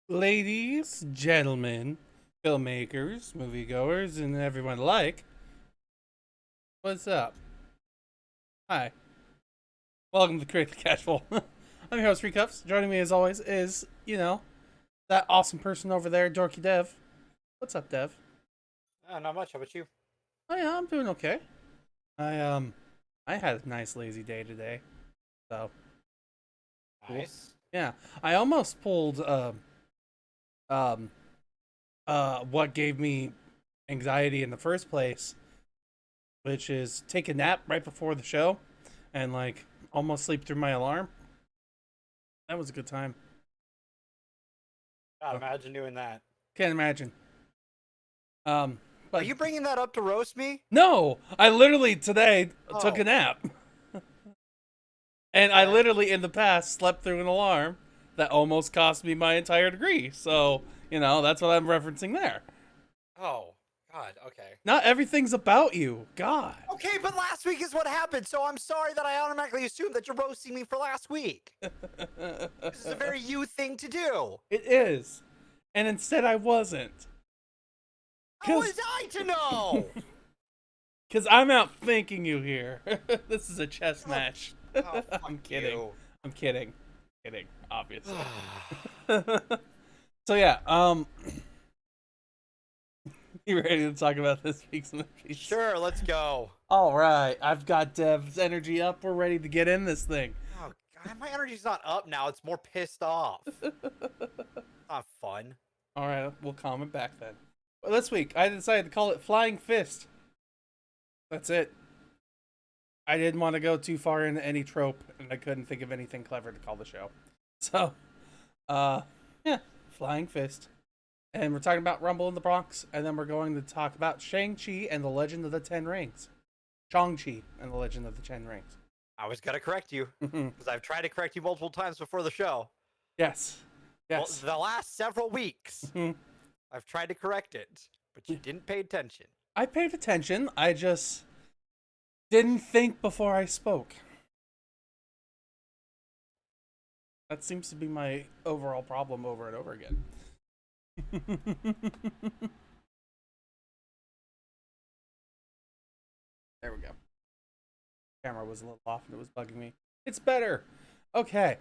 Ladies, gentlemen, filmmakers, moviegoers, and everyone alike, what's up? Hi, welcome to Critically Casual. I'm your host, Free Cuffs. Joining me as always is, that awesome person over there, Dorkydev. What's up, Dev? Not much. How about you? Oh yeah, I'm doing okay. I I had a nice lazy day today, so cool. Nice. Yeah, I almost pulled um what gave me anxiety in the first place, which is take a nap right before the show and like almost sleep through my alarm. That was a good time. God, Oh, imagine doing that. can't imagine. Um, Are but you bringing that up to roast me? no, I literally today took a Oh, nap, and I okay. literally in the past slept through an alarm that almost cost me my entire degree. So that's what I'm referencing there. Oh, God. Okay. Not everything's about you, God. Okay, but last week is what happened, so I'm sorry that I automatically assumed that you're roasting me for last week. This is a very you thing to do. It is, and instead I wasn't, How cause was I to know? Because I'm outthinking you here. This is a chess Oh, match. oh fuck I'm kidding. you. I'm kidding. Kidding, obviously. So yeah, you ready to talk about this week's movies? Sure, let's go. All right, I've got Dev's energy up. We're ready to get in this thing. Oh, God, my energy's not up now. It's more pissed off. Not fun. All right, we'll calm it back then. Well, this week, I decided to call it Flying Fist. That's it. I didn't want to go too far into any trope, and I couldn't think of anything clever to call the show. So, uh, yeah, Flying Fist. And we're talking about Rumble in the Bronx, and then we're going to talk about Shang-Chi and the Legend of the Ten Rings. Shang-Chi and the Legend of the Ten Rings. I was gonna correct you Mhm. because I've tried to correct you multiple times before the show. Yes. Well, Yes. the last several weeks, Mhm. I've tried to correct it, but you didn't pay attention. I paid attention. I just didn't think before I spoke. That seems to be my overall problem over and over again. There we go. Camera was a little off and it was bugging me. It's better. Okay.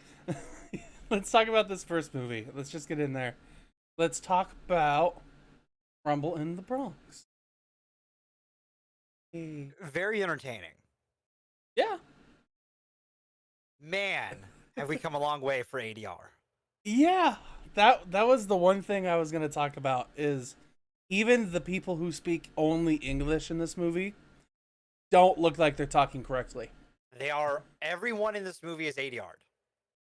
Let's talk about this first movie. Let's just get in there. Let's talk about Rumble in the Bronx. Hey. Very entertaining. Yeah. Man, have we come a long way for ADR. Yeah. That was the one thing I was going to talk about is even the people who speak only English in this movie don't look like they're talking correctly. Everyone in this movie is ADR'd.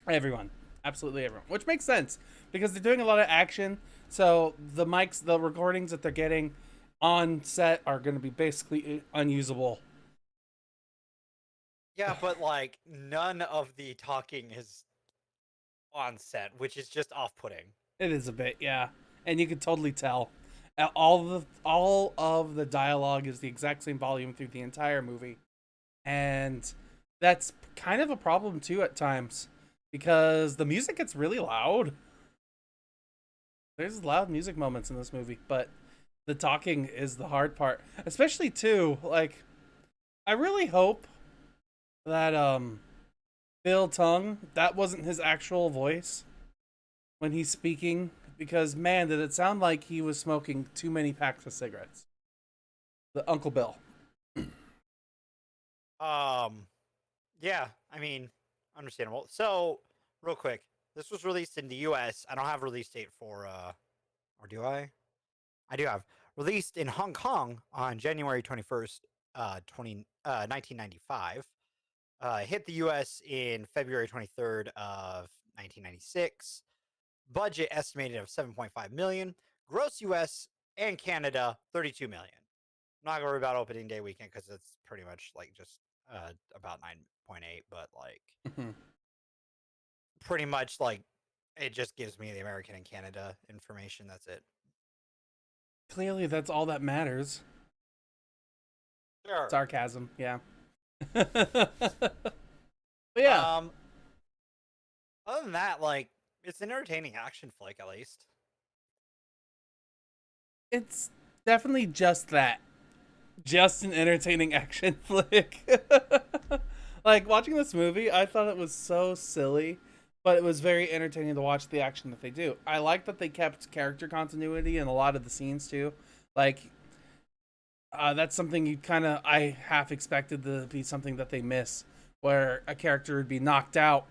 Everyone. Absolutely everyone. Which makes sense because they're doing a lot of action. So the mics, the recordings that they're getting on set are going to be basically unusable. Yeah, but like none of the talking is on set, which is just off-putting. It is a bit, yeah. And you can totally tell. All of the dialogue is the exact same volume through the entire movie. And that's kind of a problem too at times because the music gets really loud. There's loud music moments in this movie, but the talking is the hard part. Especially too, like I really hope that Bill Tongue, that wasn't his actual voice when he's speaking because man, did it sound like he was smoking too many packs of cigarettes. The Uncle Bill. Um, yeah, I mean, understandable. So, real quick, this was released in the US. I don't have release date for or do I? I do have released in Hong Kong on January 21st, 1995. Hit the US in February 23rd of 1996. Budget estimated of 7.5 million. Gross US and Canada 32 million. I'm not gonna worry about opening day weekend because it's pretty much like just about 9.8, but like pretty much like it just gives me the American and Canada information. That's it. Clearly, that's all that matters. Sure. Sarcasm, yeah. But yeah. Um, Other than that, like It's an entertaining action flick, at least. It's definitely just that. Just an entertaining action flick. Like, watching this movie, I thought it was so silly, but it was very entertaining to watch the action that they do. I like that they kept character continuity in a lot of the scenes, too. Like, that's something you kind of, I half expected to be something that they miss, where a character would be knocked out,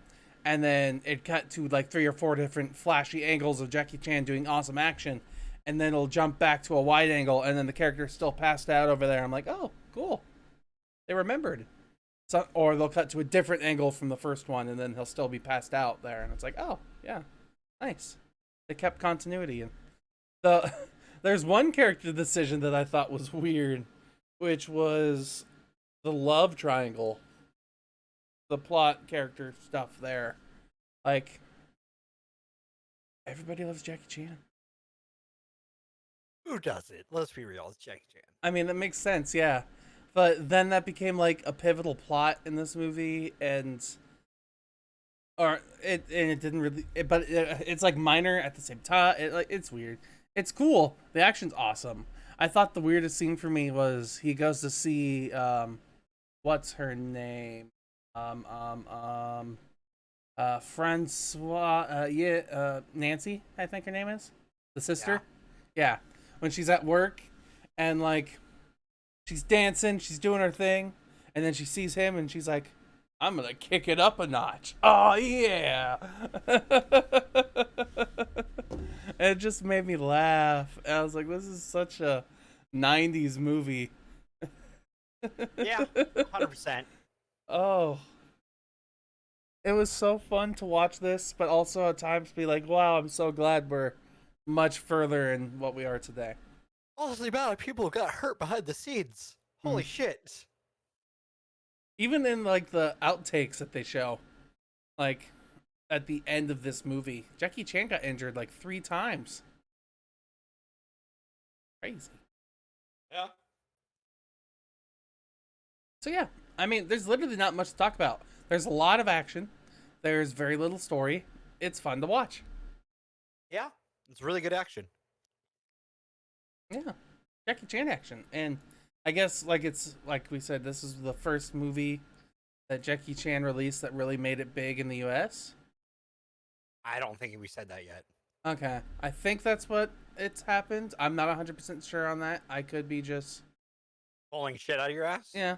and then it cut to like 3 or 4 different flashy angles of Jackie Chan doing awesome action, and then it'll jump back to a wide angle, and then the character's still passed out over there. I'm like, oh, cool. They remembered. So, or they'll cut to a different angle from the first one, and then he'll still be passed out there, and it's like, oh, yeah, nice. They kept continuity. And there's one character decision that I thought was weird, which was the love triangle, the plot character stuff there. Like, everybody loves Jackie Chan. Who does it? Let's be real. It's Jackie Chan. I mean, that makes sense, yeah. But then that became like a pivotal plot in this movie, and it didn't really. It's like minor at the same time. It's weird. It's cool. The action's awesome. I thought the weirdest scene for me was he goes to see what's her name, Francois, Nancy, I think her name is, the sister. Yeah. When she's at work, and like, she's dancing, she's doing her thing, and then she sees him, and she's like, I'm gonna kick it up a notch. Oh, yeah. It just made me laugh. And I was like, this is such a 90s movie. Yeah, 100%. Oh. It was so fun to watch this, but also at times be like, wow, I'm so glad we're much further in what we are today. Honestly, the amount of people got hurt behind the scenes. Holy shit. Even in like the outtakes that they show, like at the end of this movie, Jackie Chan got injured like 3 times. Crazy. Yeah. So yeah, I mean, there's literally not much to talk about. There's a lot of action. There's very little story. It's fun to watch. Yeah, it's really good action. Yeah, Jackie Chan action. And I guess, like, it's like we said, this is the first movie that Jackie Chan released that really made it big in the US. I don't think we said that yet. Okay, I think that's what it's happened. I'm not 100% sure on that. I could be just Pulling shit out of your ass? yeah.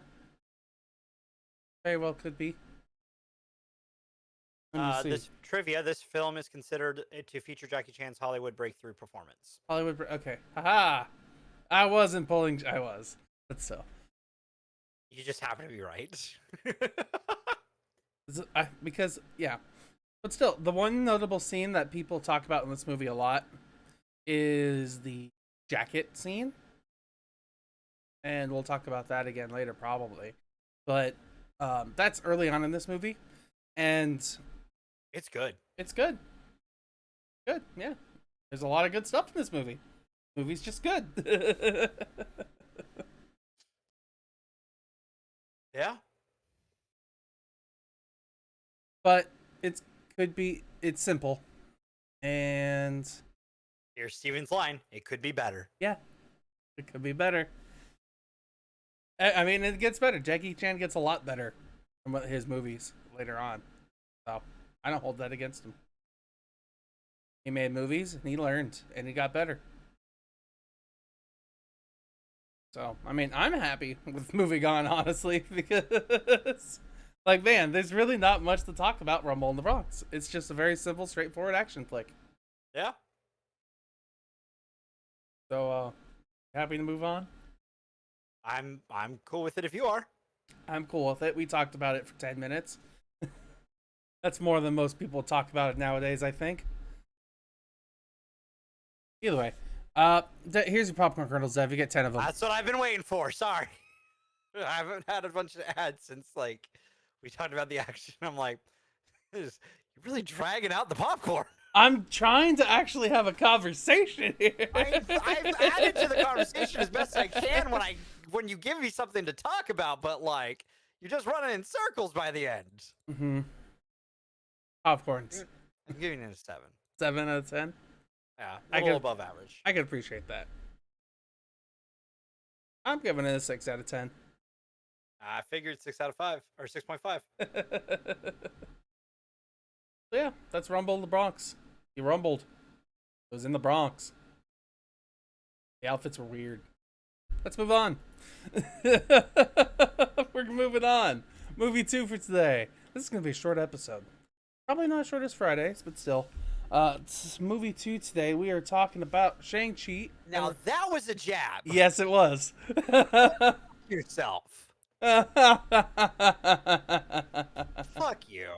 Very well could be. This trivia, this film is considered to feature Jackie Chan's Hollywood breakthrough performance. Hollywood. Okay. Haha. I wasn't pulling. I was. But so. You just happen to be right. Because, yeah. But still, the one notable scene that people talk about in this movie a lot is the jacket scene. And we'll talk about that again later, probably. But that's early on in this movie. And it's good. It's good. Good, yeah. There's a lot of good stuff in this movie. Movie's just good. Yeah. But it's simple. And here's Steven's line. It could be better. Yeah. It could be better. I mean, it gets better. Jackie Chan gets a lot better from his movies later on. So, I don't hold that against him. He made movies, and he learned, and he got better. So, I mean, I'm happy with moving on, honestly, because, like, man, there's really not much to talk about Rumble in the Bronx. It's just a very simple, straightforward action flick. Yeah. So, happy to move on? I'm cool with it if you are. I'm cool with it. We talked about it for 10 minutes. That's more than most people talk about it nowadays, I think. Either way, here's your popcorn kernels, Dev. You get 10 of them. That's what I've been waiting for. Sorry. I haven't had a bunch of ads since, like, we talked about the action. I'm like, you're really dragging out the popcorn. I'm trying to actually have a conversation here. I've added to the conversation as best I can when you give me something to talk about, but, like, you're just running in circles by the end. Mm-hmm. Popcorns. I'm giving it a 7. 7 out of 10. Yeah, I a little can- above average. I can appreciate that. I'm giving it a 6 out of 10. I figured 6 out of 5 or 6.5. Yeah, that's Rumble the Bronx. He rumbled. It was in the Bronx. The outfits were weird. Let's move on. We're moving on. Movie 2 for today. This is going to be a short episode. Probably not as short as Friday's, but still. Movie 2 today. We are talking about Shang-Chi. Now that was a jab. Yes, it was. Yourself. Fuck you.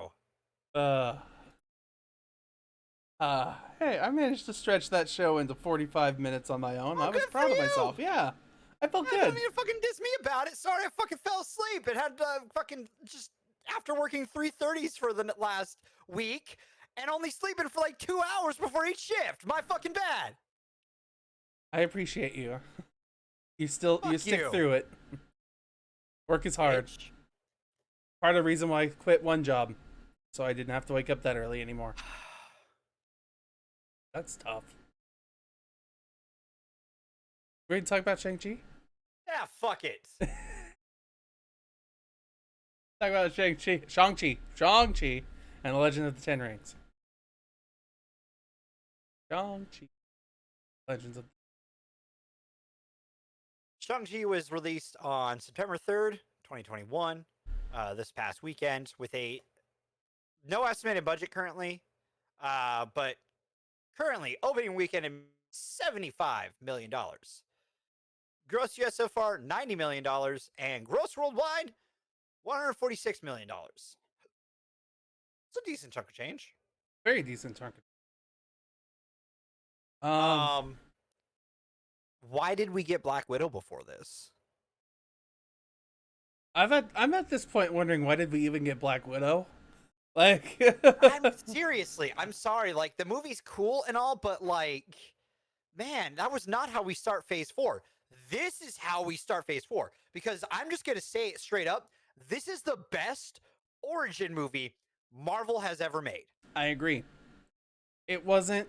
Hey, I managed to stretch that show into 45 minutes on my own. Oh, I was good proud for of you. myself. Yeah, I felt Yeah, good. don't need to fucking diss me about it. Sorry, I fucking fell asleep. It had fucking just after working 3:30s for the last week and only sleeping for like 2 hours before each shift. My fucking bad. I appreciate you. You stick you. through it. Work is hard. Bitch. Part of the reason why I quit one job, so I didn't have to wake up that early anymore. That's tough. Ready to talk about Shang-Chi? Yeah, fuck it. Talk about Shang-Chi, and the Legend of the Ten Rings. Shang-Chi, Legends of. Shang-Chi was released on September 3rd, 2021, this past weekend, with a no estimated budget currently, but currently opening weekend in $75 million. Gross US so far, $90 million, and gross worldwide, $146 million. It's a decent chunk of change. Very decent target. Why did we get Black Widow before this? I'm at this point wondering, why did we even get Black Widow? Like, I'm sorry. Like, the movie's cool and all, but like, man, that was not how we start Phase 4. This is how we start Phase 4. Because I'm just gonna say it straight up. This is the best origin movie Marvel has ever made. I agree. It wasn't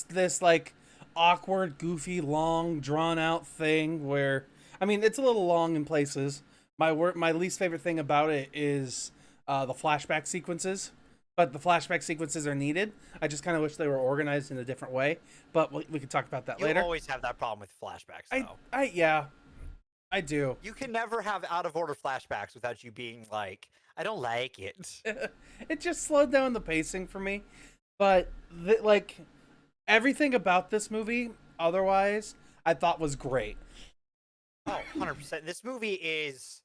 this like awkward, goofy, long, drawn out thing where, I mean, it's a little long in places. My least favorite thing about it is the flashback sequences, but the flashback sequences are needed. I just kind of wish they were organized in a different way, but we can talk about that later. You always have that problem with flashbacks, though. I do. You can never have out of order flashbacks without you being like, I don't like it. It just slowed down the pacing for me, but like everything about this movie, otherwise, I thought was great. Oh, 100%. This movie is,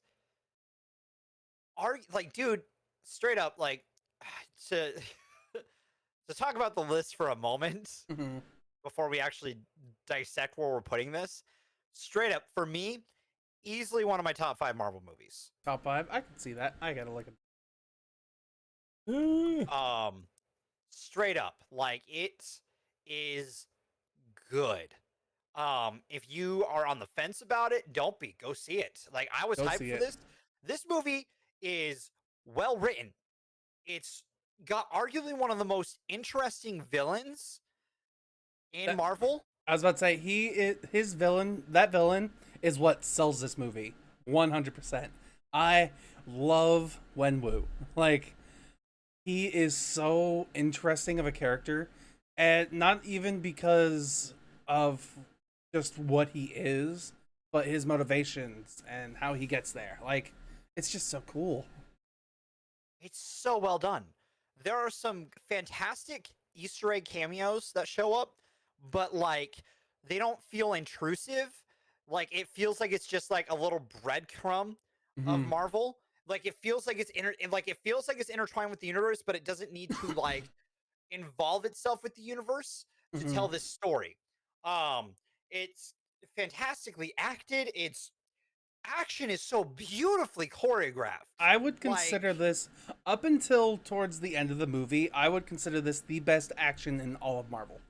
like, dude, straight up, like, to talk about the list for a moment before we actually dissect where we're putting this. Straight up, for me, easily one of my top 5 Marvel movies. Top 5, I can see that. I gotta look at. Straight up, like, it is good. If you are on the fence about it, don't be. Go see it. Like, I was hyped for this. This movie is well written. It's got arguably one of the most interesting villains in Marvel. I was about to say that villain is what sells this movie 100%. I love Wenwu. Like, he is so interesting of a character, and not even because of just what he is, but his motivations and how he gets there. Like, it's just so cool. It's so well done. There are some fantastic Easter egg cameos that show up, but like, they don't feel intrusive. Like, it feels like it's just like a little breadcrumb of Marvel. Like, it feels like it's intertwined with the universe, but it doesn't need to like involve itself with the universe to tell this story. It's fantastically acted. Its action is so beautifully choreographed. I would consider this, up until towards the end of the movie, I would consider this the best action in all of Marvel.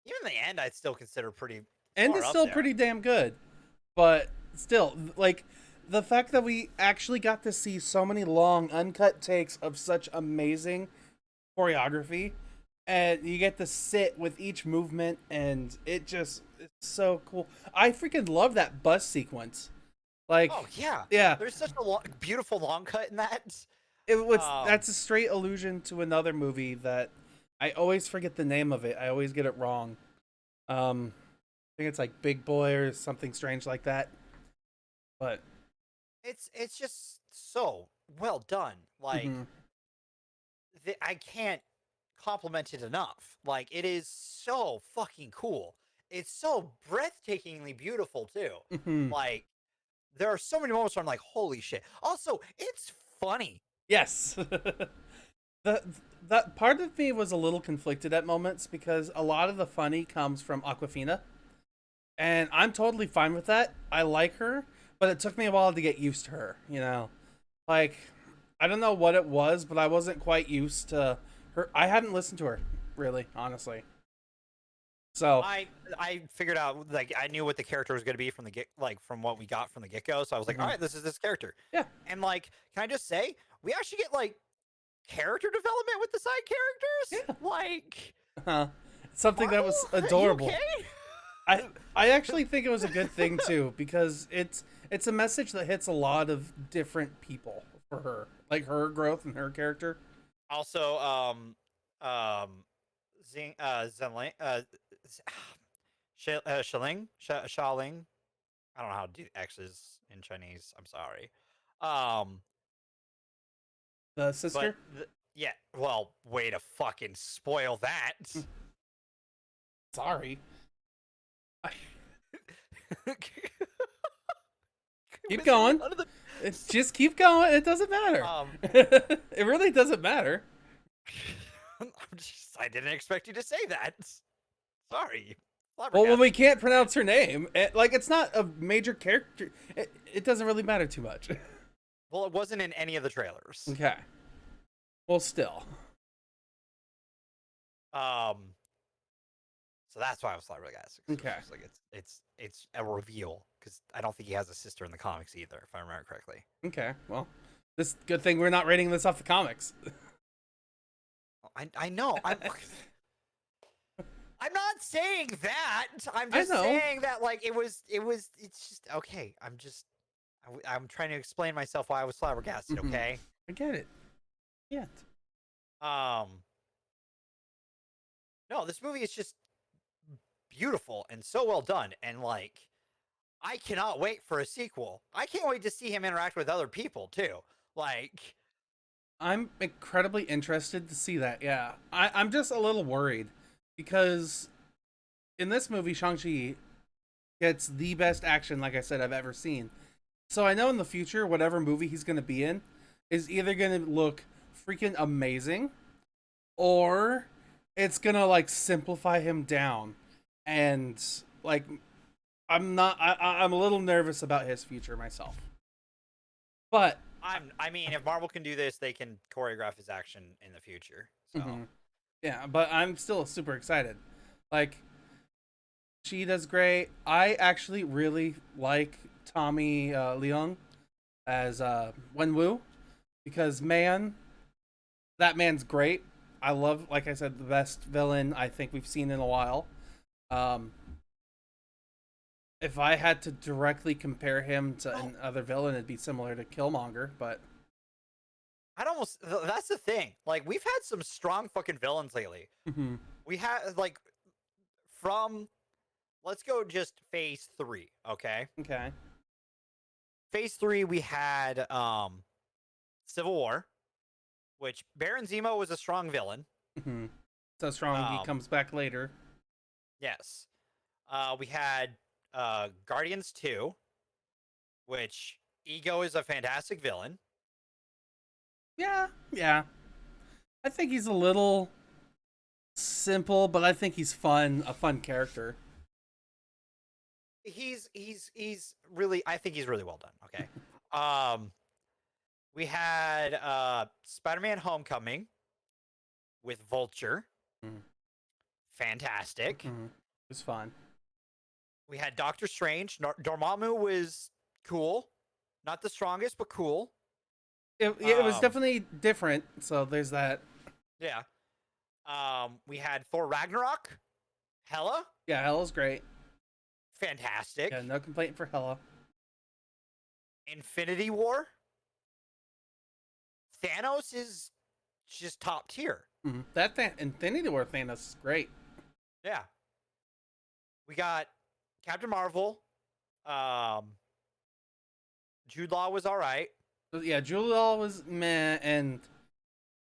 Even the end, I'd still consider pretty. And it's still pretty damn good. But still, like, the fact that we actually got to see so many long, uncut takes of such amazing choreography, and you get to sit with each movement, and it's so cool. I freaking love that bus sequence. Like, Oh yeah, yeah, there's such a beautiful long cut in that. it was Um, that's a straight allusion to another movie that I always forget the name of it. I always get it wrong. I think it's like Big Boy or something strange like that. But it's just so well done. Like mhm, I can't compliment it enough. Like it is so fucking cool. It's so breathtakingly beautiful too. mhm. Like there are so many moments where I'm like, holy shit. Also, it's funny. Yes. the that part of me was a little conflicted at moments because a lot of the funny comes from Aquafina, and I'm totally fine with that. I like her, but it took me a while to get used to her. Like I don't know what it was, but I wasn't quite used to her. I hadn't listened to her really, honestly. So, I figured out like I knew what the character was going to be from the get like from what we got from the get go. So I was like, all mhm. right, this is this character. Yeah, And like, can I just say, we actually get like character development with the side characters? yeah. Like Something that Marvel, was you adorable. okay? I actually think it was a good thing too because it's a message that hits a lot of different people for her, like her growth and her character. Also, Zing, Zenling, Shaling, Shaling. I don't know how to do X's in Chinese. I'm sorry. Um, The but sister. yeah, well, way to fucking spoil that. Sorry. I, keep Missing going. none of the. Just keep going. It doesn't matter. Um, It really doesn't matter. I didn't expect you to say that. Sorry, Well, when we flabbergasted. can't pronounce her name, like it's not a major character. It doesn't really matter too much. Well, it wasn't in any of the trailers. Okay. Well, still. Um, so that's why I was flabbergasted. Okay. It's like it's a reveal because I don't think he has a sister in the comics either, if I remember correctly. Okay. Well, this good thing we're not rating this off the comics. I know I'm not saying that. I'm I just know. saying that like it's just okay. I'm trying to explain myself why I was flabbergasted. Mhm. Okay. I get it. Yeah. Um. No, this movie is just beautiful and so well done, and like I cannot wait for a sequel. I can't wait to see him interact with other people too. Like, I'm incredibly interested to see that. Yeah. I'm just a little worried because in this movie, Shang-Chi gets the best action, like I said, I've ever seen. So I know in the future, whatever movie he's going to be in is either going to look freaking amazing or it's going to like simplify him down. And like, I'm a little nervous about his future myself. But, I mean, if Marvel can do this, they can choreograph his action in the future. So mhm. Yeah, but I'm still super excited. Like, she does great. I actually really like Tommy Leung as Wenwu because man, that man's great. I love, like I said, the best villain I think we've seen in a while. Um, if I had to directly compare him to well, another villain, it'd be similar to Killmonger. But I'd almost that's the thing. Like, we've had some strong fucking villains lately. mhm. We had like from let's go just phase 3, okay? Okay, Phase 3 we had Civil War, which Baron Zemo was a strong villain. mhm. So strong he Um comes back later. yes. We had Guardians 2, which Ego is a fantastic villain. Yeah, yeah. I think he's a little simple, but I think he's fun. A fun character. He's really I think he's really well done. Okay. Um we had Spider-Man Homecoming with Vulture. Mm-hmm. Fantastic. It was fun. We had Doctor Strange. Dormammu was cool. Not the strongest, but cool. It was Um definitely different. So there's that. yeah. We had Thor Ragnarok. Hela, Yeah, Hella's great. fantastic. Yeah, no complaint for Hella. Infinity War. Thanos is just top tier. Mm-hmm. That Infinity War Thanos is great. Yeah. We got Captain Marvel. Um, Jude Law was all right. Yeah, Julial was meh, and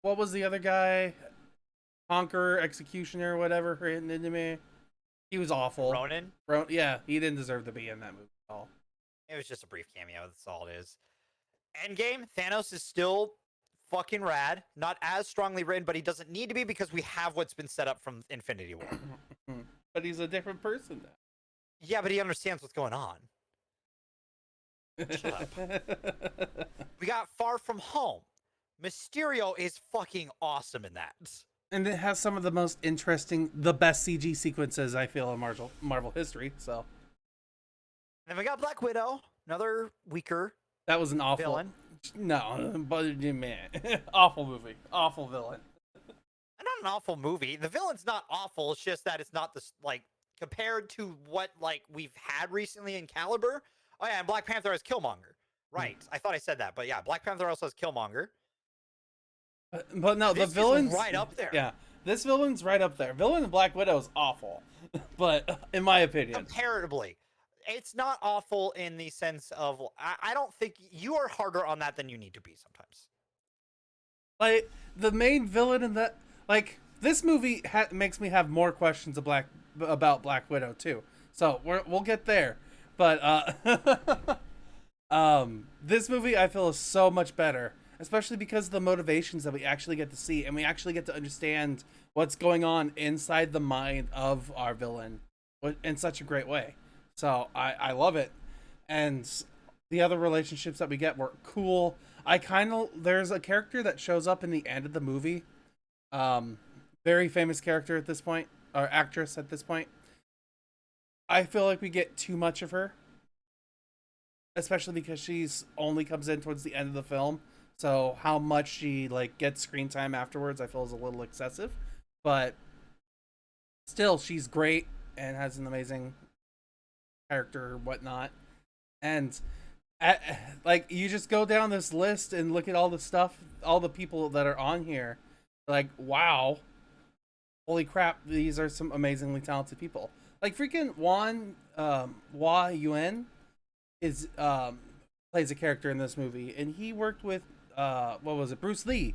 what was the other guy? Conqueror, Executioner, whatever, written into me. He was awful. Ronan. Yeah, he didn't deserve to be in that movie at all. It was just a brief cameo. That's all it is. Endgame. Thanos is still fucking rad. Not as strongly written, but he doesn't need to be because we have what's been set up from Infinity War. But he's a different person now. Yeah, but he understands what's going on. Shut up. We got Far From Home. Mysterio is fucking awesome in that. And it has some of the most interesting, the best CG sequences I feel in Marvel history. So Then we got Black Widow, another weaker that was an awful villain. No, but man, awful movie, awful villain. Not an awful movie. The villain's not awful. It's just that it's not this like compared to what like we've had recently in Caliber. Oh yeah, and Black Panther has Killmonger. Right. I thought I said that, but yeah, Black Panther also has Killmonger. But no, This the villain's is right up there. Yeah, this villain's right up there. Villain in Black Widow is awful, but in my opinion, Comparatively, it's not awful in the sense of I don't think you are harder on that than you need to be sometimes. like the main villain in that, like this movie makes me have more questions about Black Widow too. So we'll get there, but this movie I feel is so much better, especially because of the motivations that we actually get to see, and we actually get to understand what's going on inside the mind of our villain in such a great way. So I love it, and the other relationships that we get were cool. There's a character that shows up in the end of the movie, very famous character at this point, or actress at this point. I feel like we get too much of her, especially because she's only comes in towards the end of the film. So how much she like gets screen time afterwards, I feel is a little excessive. But still, she's great and has an amazing character or whatnot. And like you just go down this list and look at all the stuff, all the people that are on here. Like wow, holy crap, these are some amazingly talented people. Like freaking Hua Yuan is plays a character in this movie, and he worked with what was it, Bruce Lee,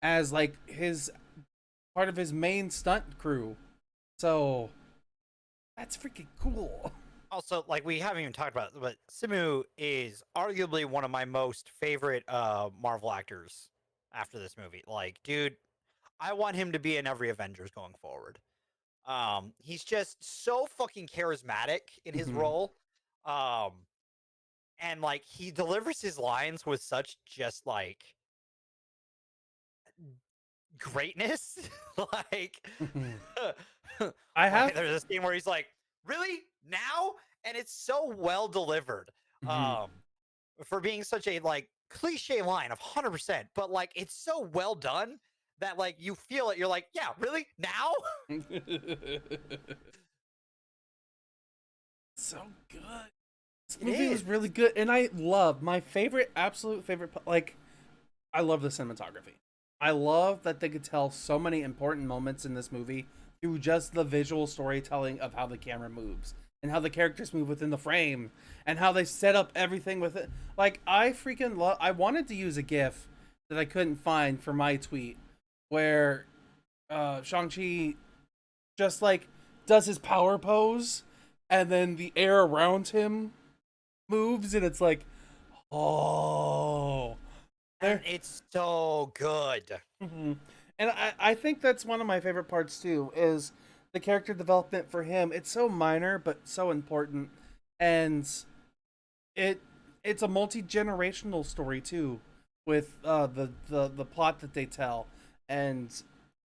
as like his part of his main stunt crew. So that's freaking cool. Also, like we haven't even talked about it, but Simu is arguably one of my most favorite Marvel actors after this movie. Like, dude, I want him to be in every Avengers going forward. He's just so fucking charismatic in his Mhm. role. Um, and like he delivers his lines with such just like greatness. Like, Mhm. I like, have. there's a scene where he's like, "Really now?" And it's so well delivered. Mhm. Um, for being such a like cliche line of 100%, but like it's so well done that like you feel it. You're like, "Yeah, really now?" So good. This It movie is. was really good, and I love my favorite, absolute favorite. Like, I love the cinematography. I love that they could tell so many important moments in this movie through just the visual storytelling of how the camera moves and how the characters move within the frame and how they set up everything with it. Like, I freaking love. I wanted to use a GIF that I couldn't find for my tweet where Shang-Chi just like does his power pose and then the air around him moves and it's like, oh, And there. it's so good. Mhm. And I think that's one of my favorite parts too is the character development for him. It's so minor but so important, and it it's a multi-generational story too with the plot that they tell, and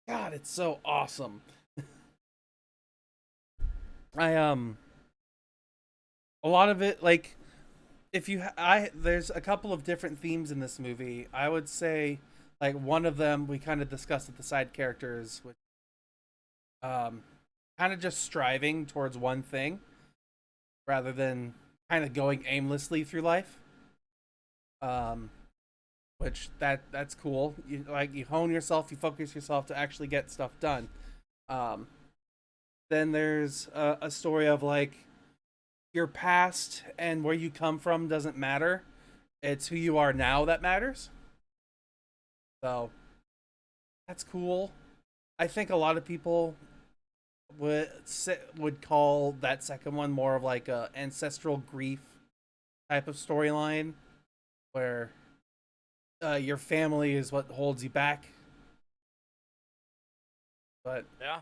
God, it's so awesome. I a lot of it like if you I there's a couple of different themes in this movie. I would say like one of them we kind of discussed with the side characters, which um, kind of just striving towards one thing rather than kind of going aimlessly through life. Um, which that's cool. You hone yourself, you focus yourself to actually get stuff done. Um, then there's a story of like your past and where you come from doesn't matter. It's who you are now that matters. So that's cool. I think a lot of people would call that second one more of like a ancestral grief type of storyline, where your family is what holds you back. But Yeah,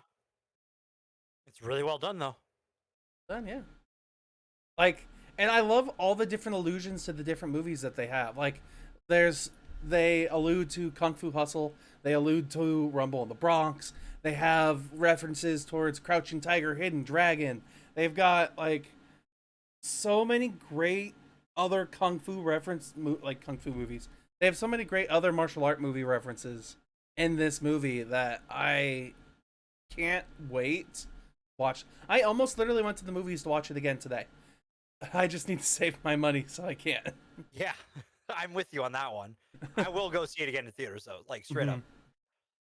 it's really well done though. then yeah, like, and I love all the different allusions to the different movies that they have. Like, there's they allude to Kung Fu Hustle, they allude to Rumble in the Bronx. They have references towards Crouching Tiger, Hidden Dragon. They've got like so many great other like kung fu movies. They have so many great other martial art movie references in this movie that I can't wait to watch. I almost literally went to the movies to watch it again today. I just need to save my money, so I can't. Yeah, I'm with you on that one. I will go see it again in theaters though, like straight up.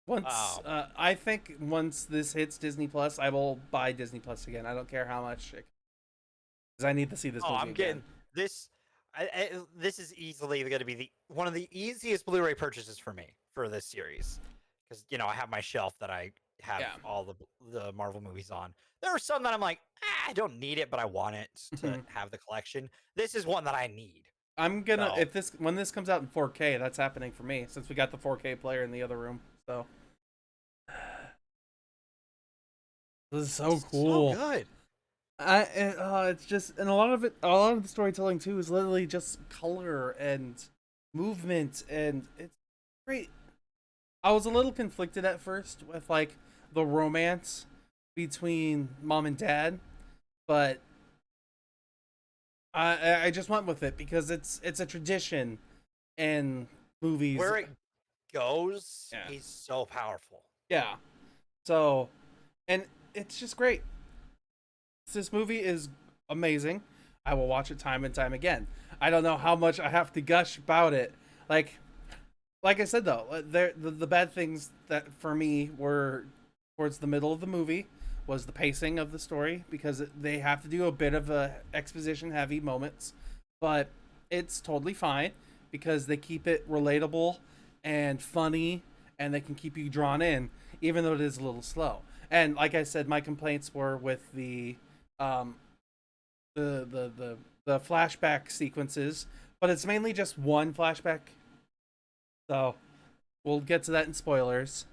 Once Um, I think once this hits Disney Plus, I will buy Disney Plus again. I don't care how much, because I need to see this oh, movie I'm again. getting this. This is easily going to be the one of the easiest Blu-ray purchases for me for this series, because I have my shelf that I have Yeah. all the Marvel movies on. There are some that I'm like, I don't need it, but I want it to have the collection. This is one that I need. I'm gonna So, if this when this comes out in 4K, that's happening for me since we got the 4K player in the other room. So this is so so cool. good. It's just, and a lot of the storytelling too is literally just color and movement, and it's great. I was a little conflicted at first with like the romance between mom and dad, but I just went with it because it's a tradition in movies. Where it goes Yeah, is so powerful. yeah. So, and it's just great. This movie is amazing. I will watch it time and time again. I don't know how much I have to gush about it. Like I said though, the bad things that for me were towards the middle of the movie was the pacing of the story, because they have to do a bit of a exposition heavy moments, but it's totally fine because they keep it relatable and funny, and they can keep you drawn in even though it is a little slow. And like I said, my complaints were with um the flashback sequences, but it's mainly just one flashback, so we'll get to that in spoilers.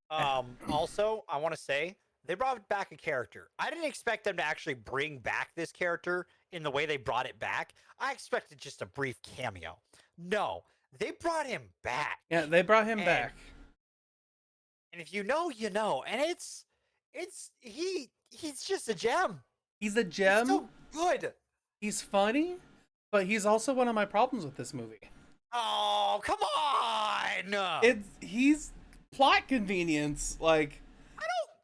Also, I want to say they brought back a character. I didn't expect them to actually bring back this character in the way they brought it back. I expected just a brief cameo. No, they brought him back. Yeah, they brought him And back. and if you know, you know. And he's just a gem. He's a He's gem. so good. He's funny, but he's also one of my problems with this movie. Oh, come on. He's plot convenience. Like,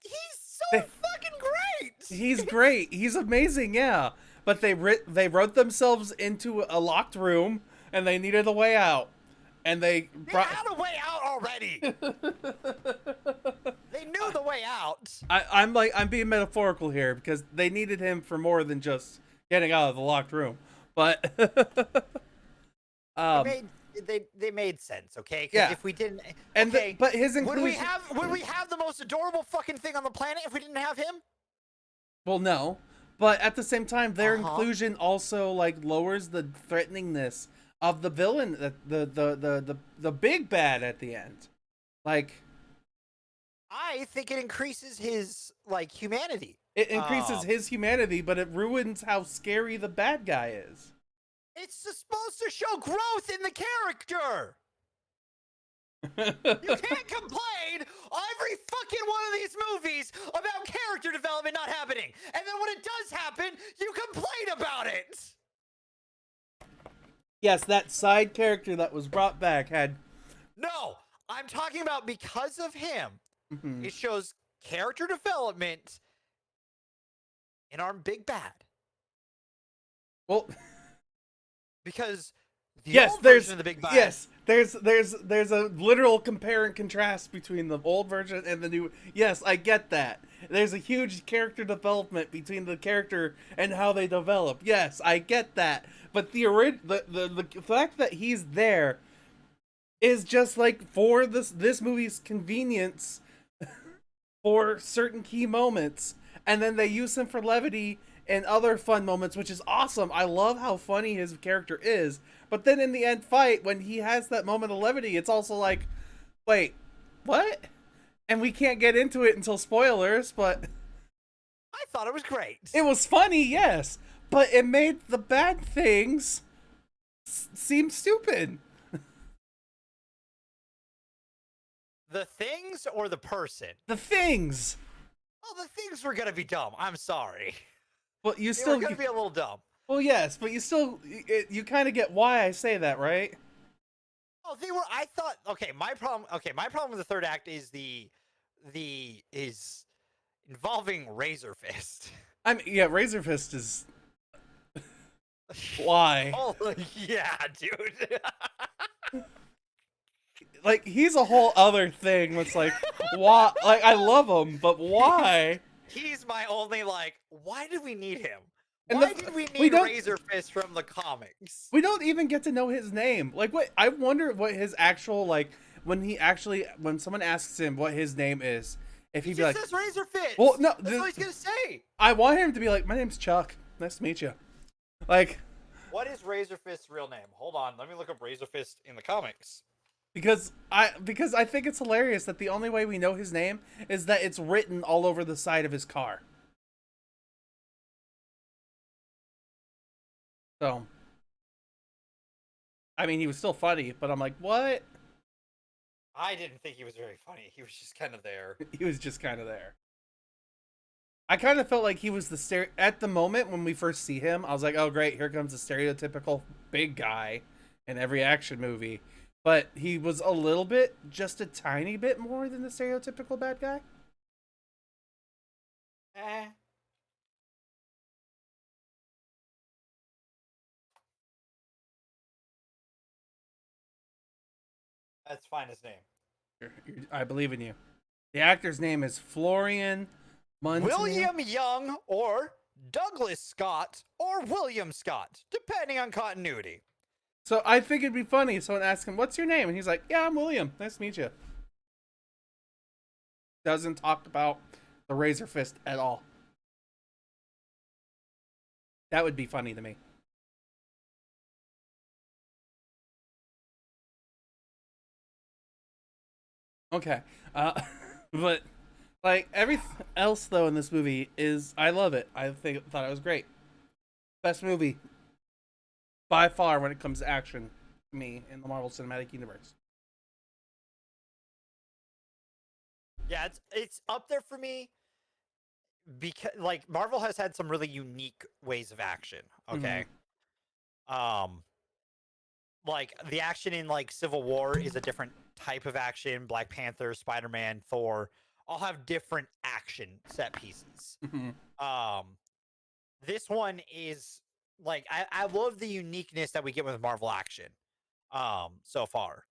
He's so they, fucking great. he's great. He's amazing. Yeah, but they wrote themselves into a locked room, and they needed a way out, and they They had a way out already. They knew the way out. I'm being metaphorical here because they needed him for more than just getting out of the locked room. But They um, made they made sense, okay? Because yeah, if we didn't, and okay, but his would we inclusion. have the most adorable fucking thing on the planet if we didn't have him? Well, no, but at the same time, their Uh-huh. inclusion also like lowers the threateningness of the villain, the big bad at the end. Like, I think it increases his like humanity. it increases Um, his humanity, but it ruins how scary the bad guy is. it's supposed to show growth in the character. You can't complain every fucking one of these movies about character development not happening. And then when it does happen, you complain about it. Yes, that side character that was brought back had. No, I'm talking about because of him, Mhm. it shows character development in our big bad. Well, Because the yes, old version of the big bad, there's a literal compare and contrast between the old version and the new. Yes, I get that. There's a huge character development between the character and how they develop. Yes, I get that. But the fact that he's there is just like for this movie's convenience for certain key moments, and then they use him for levity and other fun moments, which is awesome. I love how funny his character is. But then in the end fight, when he has that moment of levity, it's also like, wait, what? And we can't get into it until spoilers, but I thought it was great. it was funny, yes, but it made the bad things seem stupid. The things or the person? The things. Oh, the things were gonna be dumb. I'm sorry. But you They still were gonna be a little dumb. Well, yes, but you kind of get why I say that, right? Oh, they were. I thought. Okay, my problem. Okay, my problem with the third act is is involving Razor Fist. I mean, yeah, Razor Fist is why. Oh yeah, dude. Like he's a whole other thing. That's like why? Like I love him, but why? He's my only like. Why did we need him? And Why did we need Razor Fist from the comics? We don't even get to know his name. Like what? I wonder what his actual like when someone asks him what his name is, if he'd be like, says Razor Fist. Well, no, that's all he's gonna say. I want him to be like, my name's Chuck. Nice to meet you. Like, what is Razor Fist's real name? Hold on, let me look up Razor Fist in the comics. Because I think it's hilarious that the only way we know his name is that it's written all over the side of his car. So, I mean, he was still funny, but I'm like, what? I didn't think he was very funny. He was just kind of there. He was just kind of there. I kind of felt like he was at the moment when we first see him. I was like, oh great, here comes the stereotypical big guy in every action movie. But he was a little bit, just a tiny bit more than the stereotypical bad guy. Let's find his name. I believe in you. The actor's name is Florian Muntean. William Young or Douglas Scott or William Scott, depending on continuity. So I think it'd be funny if someone asked him, what's your name? And he's like, yeah, I'm William. Nice to meet you. Doesn't talk about the Razor Fist at all. That would be funny to me. Okay. But like everything else though in this movie is I love it. Thought it was great. Best movie by far when it comes to action to me in the Marvel Cinematic Universe. Yeah, it's up there for me because like Marvel has had some really unique ways of action. Okay. Like the action in like Civil War is a different type of action. Black Panther, Spider-Man, Thor all have different action set pieces. This one is like I love the uniqueness that we get with Marvel action so far.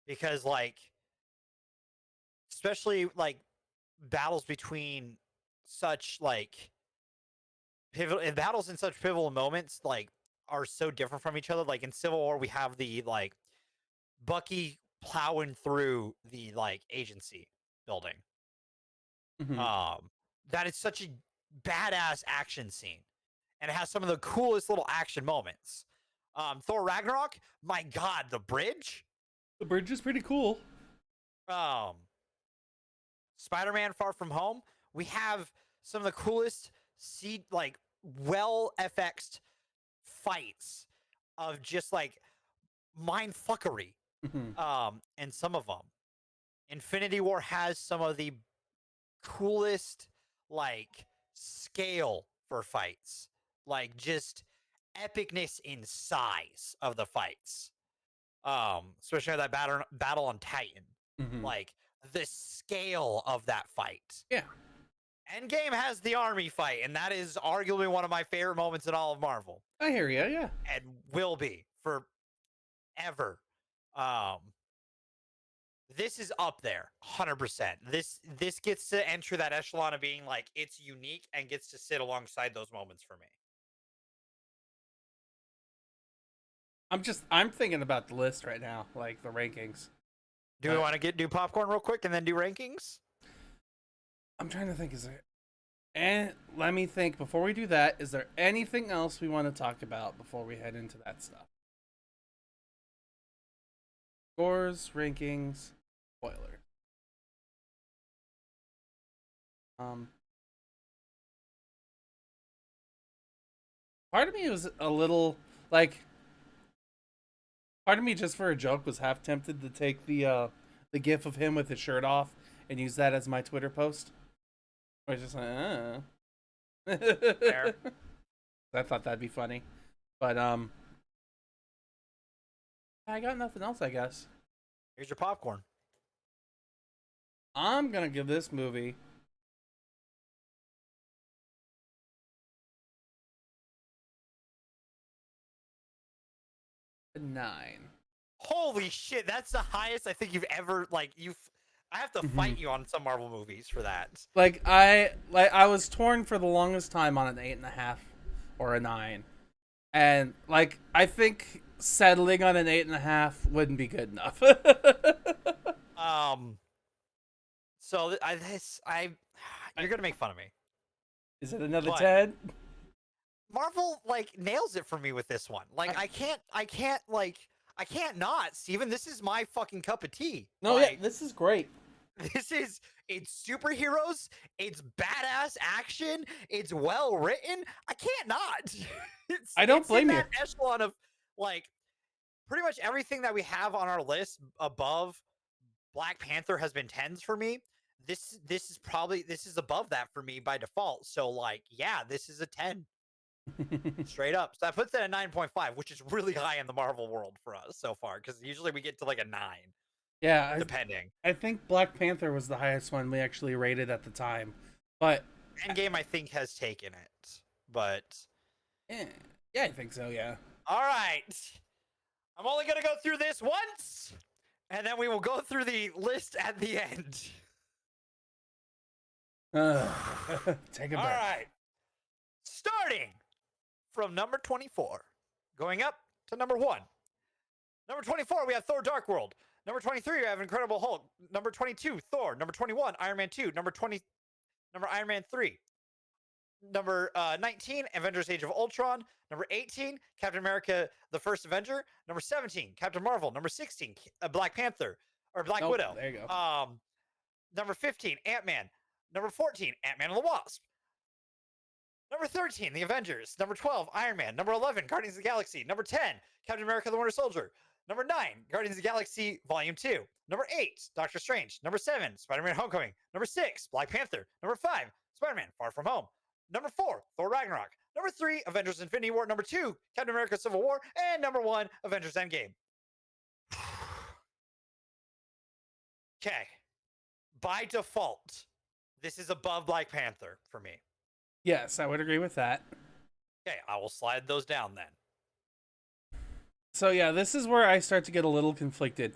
Because like especially like battles between such like battles in such pivotal moments like are so different from each other. Like in Civil War we have the like Bucky plowing through the like agency building. That is such a badass action scene, and it has some of the coolest little action moments. Thor Ragnarok, my god, the bridge. The bridge is pretty cool. Spider-Man Far From Home, we have some of the coolest like well FX'd fights of just like mind fuckery. And some of them. Infinity War has some of the coolest like scale for fights, like just epicness in size of the fights. Especially that battle on Titan. Like the scale of that fight. Yeah. Endgame has the army fight, and that is arguably one of my favorite moments in all of Marvel, I hear you. Yeah. and will be forever. Um, this is up there, 100%. This gets to enter that echelon of being like it's unique and gets to sit alongside those moments for me. I'm thinking about the list right now, like the rankings. Do we want to do popcorn real quick and then do rankings? I'm trying to think. Is there? And let me think. Before we do that, is there anything else we want to talk about before we head into that stuff? Scores, rankings, spoilers. Part of me was a little like. Part of me, just for a joke, was half tempted to take the gif of him with his shirt off and use that as my Twitter post. I was just like, Fair. I thought that'd be funny, but I got nothing else. I guess Here's your popcorn. I'm gonna give this movie a 9. Holy shit, that's the highest I think you've ever I have to fight you on some Marvel movies for that. I was torn for the longest time on an 8.5 or a 9, and I think settling on an 8.5 wouldn't be good enough. So you're gonna make fun of me. Is it another But 10? Marvel nails it for me with this one. I can't not, Steven. This is my fucking cup of tea. No, yeah, this is great. It's superheroes, it's badass action, it's well written. I can't not. I don't blame in you. that echelon of pretty much everything that we have on our list above Black Panther has been 10s for me. This is above that for me by default. So yeah, this is a 10. Straight up. So that puts it at 9.5, which is really high in the Marvel world for us so far, because usually we get to a 9. Yeah, depending. I think Black Panther was the highest one we actually rated at the time, but Endgame I think has taken it, but yeah, I think so. Yeah. all right. I'm only gonna go through this once, and then we will go through the list at the end. Take a breath. All right. Starting from number 24, going up to number 1. Number 24, we have Thor: Dark World. Number 23, we have Incredible Hulk. Number 22, Thor. Number 21, Iron Man 2. Number Iron Man 3. Number 19, Avengers: Age of Ultron. Number 18, Captain America: The First Avenger. Number 17, Captain Marvel. Number 16, Black Panther or Black Widow. There you go. Number 15, Ant-Man. Number 14, Ant-Man and the Wasp. Number 13, The Avengers. Number 12, Iron Man. Number 11, Guardians of the Galaxy. Number 10, Captain America: The Winter Soldier. Number 9, Guardians of the Galaxy Volume 2. Number 8, Doctor Strange. Number 7, Spider-Man: Homecoming. Number 6, Black Panther. Number 5, Spider-Man: Far From Home. Number 4, Thor: Ragnarok. Number 3, Avengers: Infinity War. Number 2, Captain America: Civil War. And number 1, Avengers: Endgame. Okay. By default, this is above Black Panther for me. Yes, I would agree with that. Okay, I will slide those down then. So yeah, this is where I start to get a little conflicted.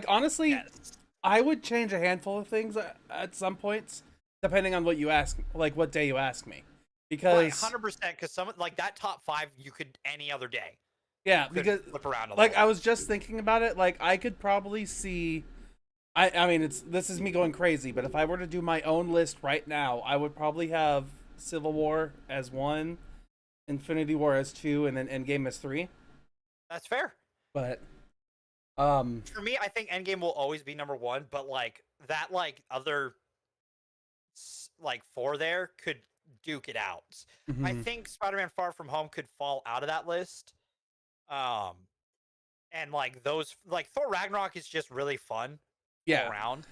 Honestly, Yes. I would change a handful of things at some points, depending on what you ask, what day you ask me. Because Right, 100%, because some that top 5 you could any other day. Yeah, because flip around a little. I was just thinking about it. I could probably see. I mean, this is me going crazy, but if I were to do my own list right now, I would probably have Civil War as 1, Infinity War as 2, and then Endgame as 3. That's fair. But for me, I think Endgame will always be number 1, but that other 4 there could duke it out. mm-hmm. I think Spider-Man: Far From Home could fall out of that list. And those Thor: Ragnarok is just really fun. Yeah. All around.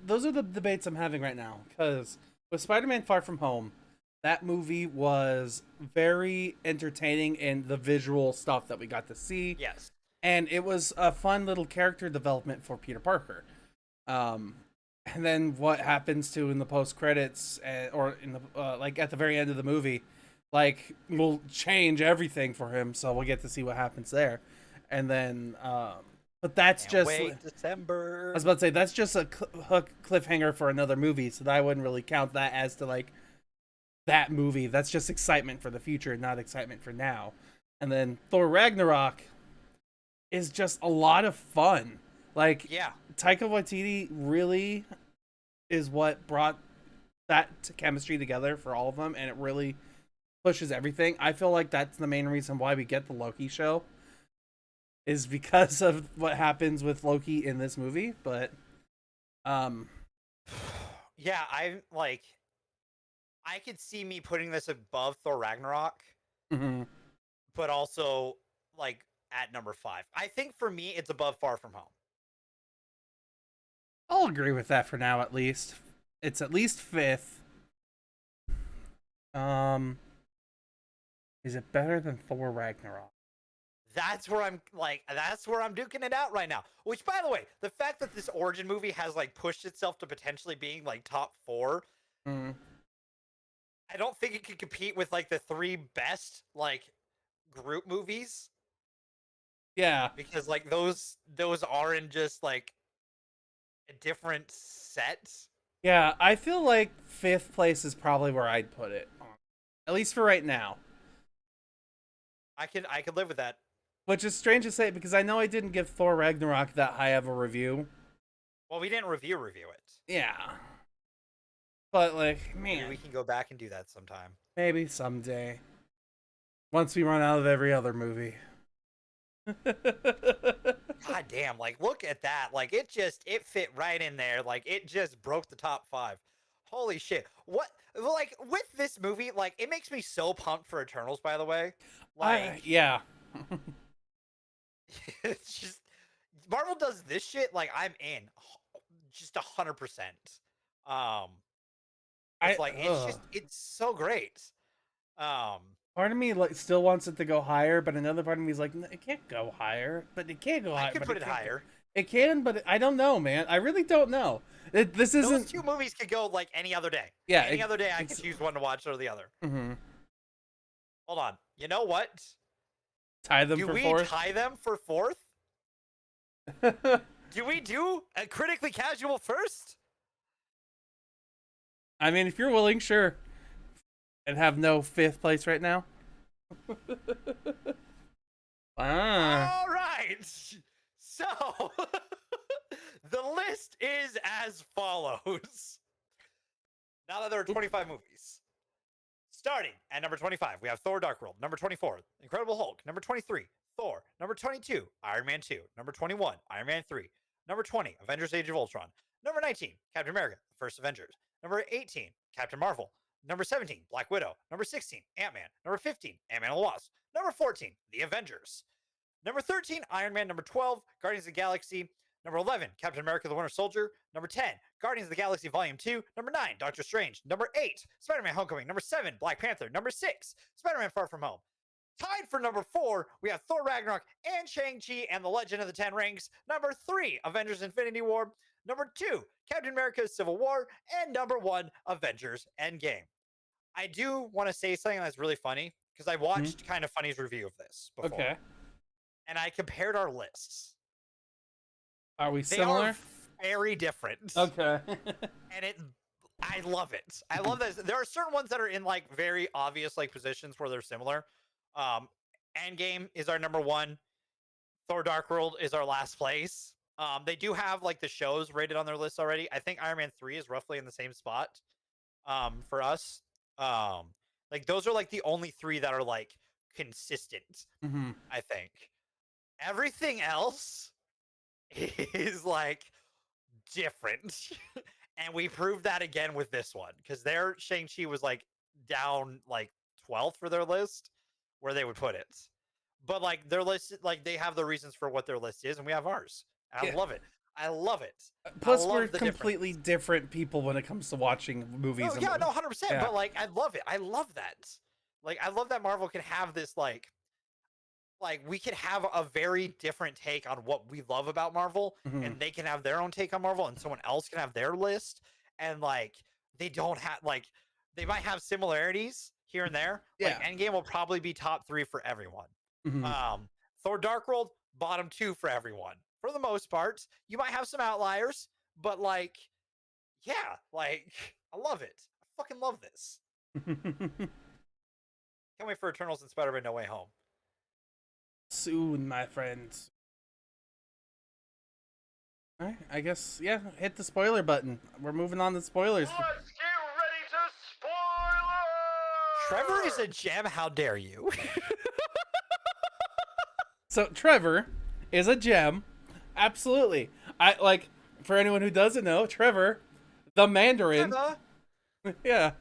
Those are the debates I'm having right now, because with Spider-Man: Far From Home, that movie was very entertaining in the visual stuff that we got to see. Yes. And it was a fun little character development for Peter Parker. and then what happens to in the post credits, or in the like at the very end of the movie, like will change everything for him. So we'll get to see what happens there, and then but that's Can't just wait I December. was about to say that's just a hook cliffhanger for another movie, so that I wouldn't really count that as to like that movie. That's just excitement for the future, not excitement for now. And then Thor Ragnarok is just a lot of fun. Like Yeah, Taika Waititi really is what brought that chemistry together for all of them, and it really pushes everything. I feel like that's the main reason why we get the Loki show is because of what happens with Loki in this movie. But um, yeah. I could see me putting this above Thor Ragnarok, mhm. but also like at number 5. I think for me, it's above Far From Home. I'll agree with that for now. At least it's at least fifth. Um, is it better than Thor Ragnarok? That's where I'm duking it out right now. Which, by the way, the fact that this origin movie has like pushed itself to potentially being like top 4, Mm, I don't think it could compete with like the 3 best like group movies, yeah, because like those are in just like a different set. yeah. I feel like fifth place is probably where I'd put it, at least for right now. I could live with that. Which is strange to say because I know I didn't give Thor Ragnarok that high of a review. Well, we didn't review it. Yeah, but like, Maybe man, we can go back and do that sometime. maybe someday once we run out of every other movie. God damn, like look at that. Like it fit right in there. Like it just broke the top 5. Holy shit. What like with this movie, like it makes me so pumped for Eternals, by the way. I Like yeah. it's just Marvel does this shit, like I'm in just 100%. Um I cuz like it's so great. Um Part of me like still wants it to go higher, but another part of me is like, It can't go higher." But it can't go I higher. could But put it it can't go. higher. It can, but I don't know, man. I really don't know. This Those isn't. two movies could go like any other day. Yeah, Any other day I could it's. choose one to watch or the other. Mm-hmm. Hold on. You know what? Tie them Do for we fourth. tie them for 4th? Do we do a critically casual first? I mean, if you're willing, sure. And have no fifth place right now. Ah. All right. So the list is as follows. Now that there are 25 movies. Starting at number 25, we have Thor Dark World. Number 24, Incredible Hulk. Number 23, Thor. Number 22, Iron Man 2. Number 21, Iron Man 3. Number 20, Avengers Age of Ultron. Number 19, Captain America, The First Avengers. Number 18, Captain Marvel. Number 17, Black Widow. Number 16, Ant-Man. Number 15, Ant-Man and the Wasp. Number 14, The Avengers. Number 13, Iron Man. Number 12, Guardians of the Galaxy. Number 11, Captain America the Winter Soldier. Number 10, Guardians of the Galaxy Volume 2. Number 9, Doctor Strange. Number 8, Spider Man Homecoming. Number 7, Black Panther. Number 6, Spider Man Far From Home. Tied for number 4, we have Thor Ragnarok and Shang-Chi and the Legend of the Ten Rings. Number 3, Avengers Infinity War. Number 2, Captain America Civil War. And number 1, Avengers Endgame. I do want to say something that's really funny because I Hmm. watched Kind of Funny's review of this before Okay. and I compared our lists. Are we They are similar? very different. Okay. And I love it. I love that. There are certain ones that are in like very obvious like positions where they're similar. Um Endgame is our number 1. Thor Dark World is our last place. They do have like the shows rated on their list already. I think Iron Man 3 is roughly in the same spot for us. Um like those are like the only 3 that are like consistent, Hmm. I think. Everything else is like different. And we proved that again with this one because their Shang-Chi was like down like 12th for their list where they would put it. But like their list, like they have the reasons for what their list is, and we have ours. And I Yeah. love it. I love it. I Plus, we're love the completely differences. different people when it comes to watching movies. No, And yeah, no, 100%. yeah. But like, I love it. I love that. Like, I love that Marvel can have this like like we could have a very different take on what we love about Marvel, Hmm. and they can have their own take on Marvel, and someone else can have their list, and like they don't have like they might have similarities here and there. Like Yeah. Endgame will probably be top 3 for everyone. Hmm. Thor Dark World, bottom 2 for everyone. For the most part, you might have some outliers, but like, yeah, like I love it. I fucking love this. Can't wait for Eternals and Spider-Man No Way Home. Soon, my friends. All right, I guess, yeah, hit the spoiler button. We're moving on to spoilers. Let's get ready to spoiler! Trevor is a gem. How dare you? So, Trevor is a gem. Absolutely. For anyone who doesn't know, Trevor, the Mandarin, Trevor, yeah,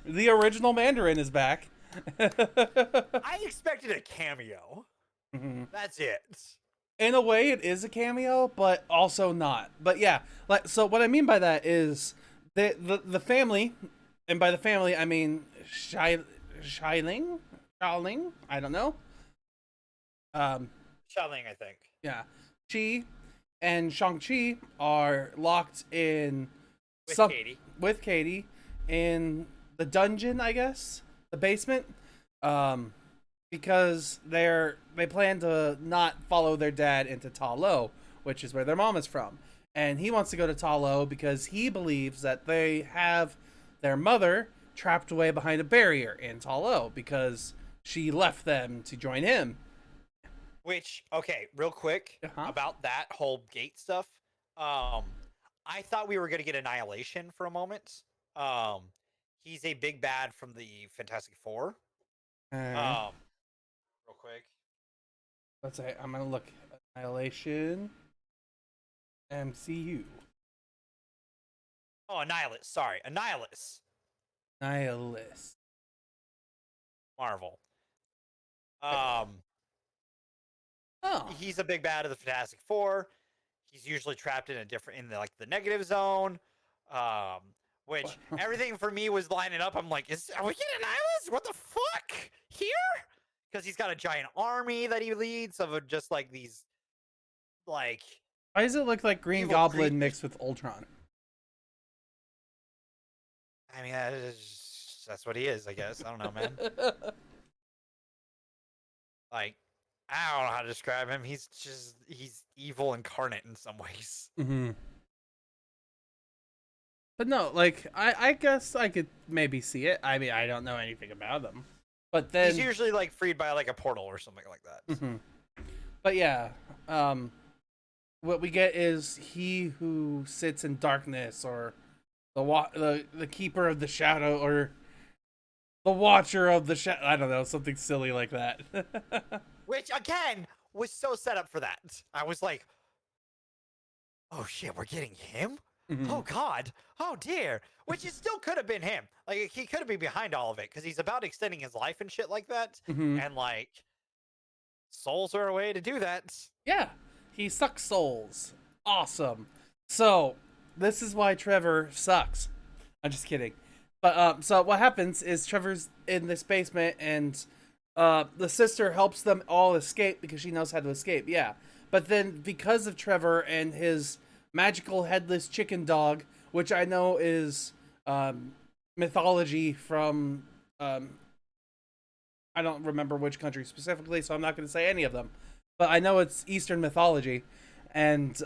the original Mandarin is back. I expected a cameo. Mhm. That's it. In a way, it is a cameo, but also not. But yeah, like, so what I mean by that is the family, and by the family I mean Shiling, I don't know. Um, Shaling, I think. yeah, Chi and Shang-Chi are locked in With some Katie. with Katie in the dungeon, I guess, the basement. Because they plan to not follow their dad into Ta Lo, which is where their mom is from. And he wants to go to Ta Lo because he believes that they have their mother trapped away behind a barrier in Ta Lo because she left them to join him. Which, okay, real quick Uh-huh. about that whole gate stuff. I thought we were gonna get Annihilation for a moment. Um, he's a big bad from the Fantastic Four. Uh, Um, real quick. let's say I'm gonna look Annihilation MCU Oh, Annihilus. Sorry, Annihilus. Nihilist. Marvel. Okay. Um, Oh, he's a big bad of the Fantastic Four. He's usually trapped in a different in the like the negative zone. Um, which everything for me was lining up. I'm like, are we getting Nihilus? What the fuck here? Because he's got a giant army that he leads of just like these like why does it look like Green evil Goblin creatures. mixed with Ultron? I mean, that's what he is, I guess. I don't know, man. Like, I don't know how to describe him. He's evil incarnate in some ways. Mm-hmm. But no, like I guess I could maybe see it. I mean, I don't know anything about them, but then He's usually like freed by like a portal or something like that. Mhm. But yeah, what we get is he who sits in darkness, or the keeper of the shadow, or the watcher of the shadow. I don't know, something silly like that. Which again was so set up for that. I was like, oh shit, we're getting him? Oh Mhm. god. Oh dear. Which it still could have been him. Like he could have been behind all of it because he's about extending his life and shit like that. Mhm. And like souls are a way to do that. Yeah, he sucks souls. Awesome. So this is why Trevor sucks. I'm just kidding. But so what happens is Trevor's in this basement, and the sister helps them all escape because she knows how to escape. Yeah, but then because of Trevor and his magical headless chicken dog, which I know is mythology from I don't remember which country specifically, so I'm not going to say any of them. But I know it's Eastern mythology, and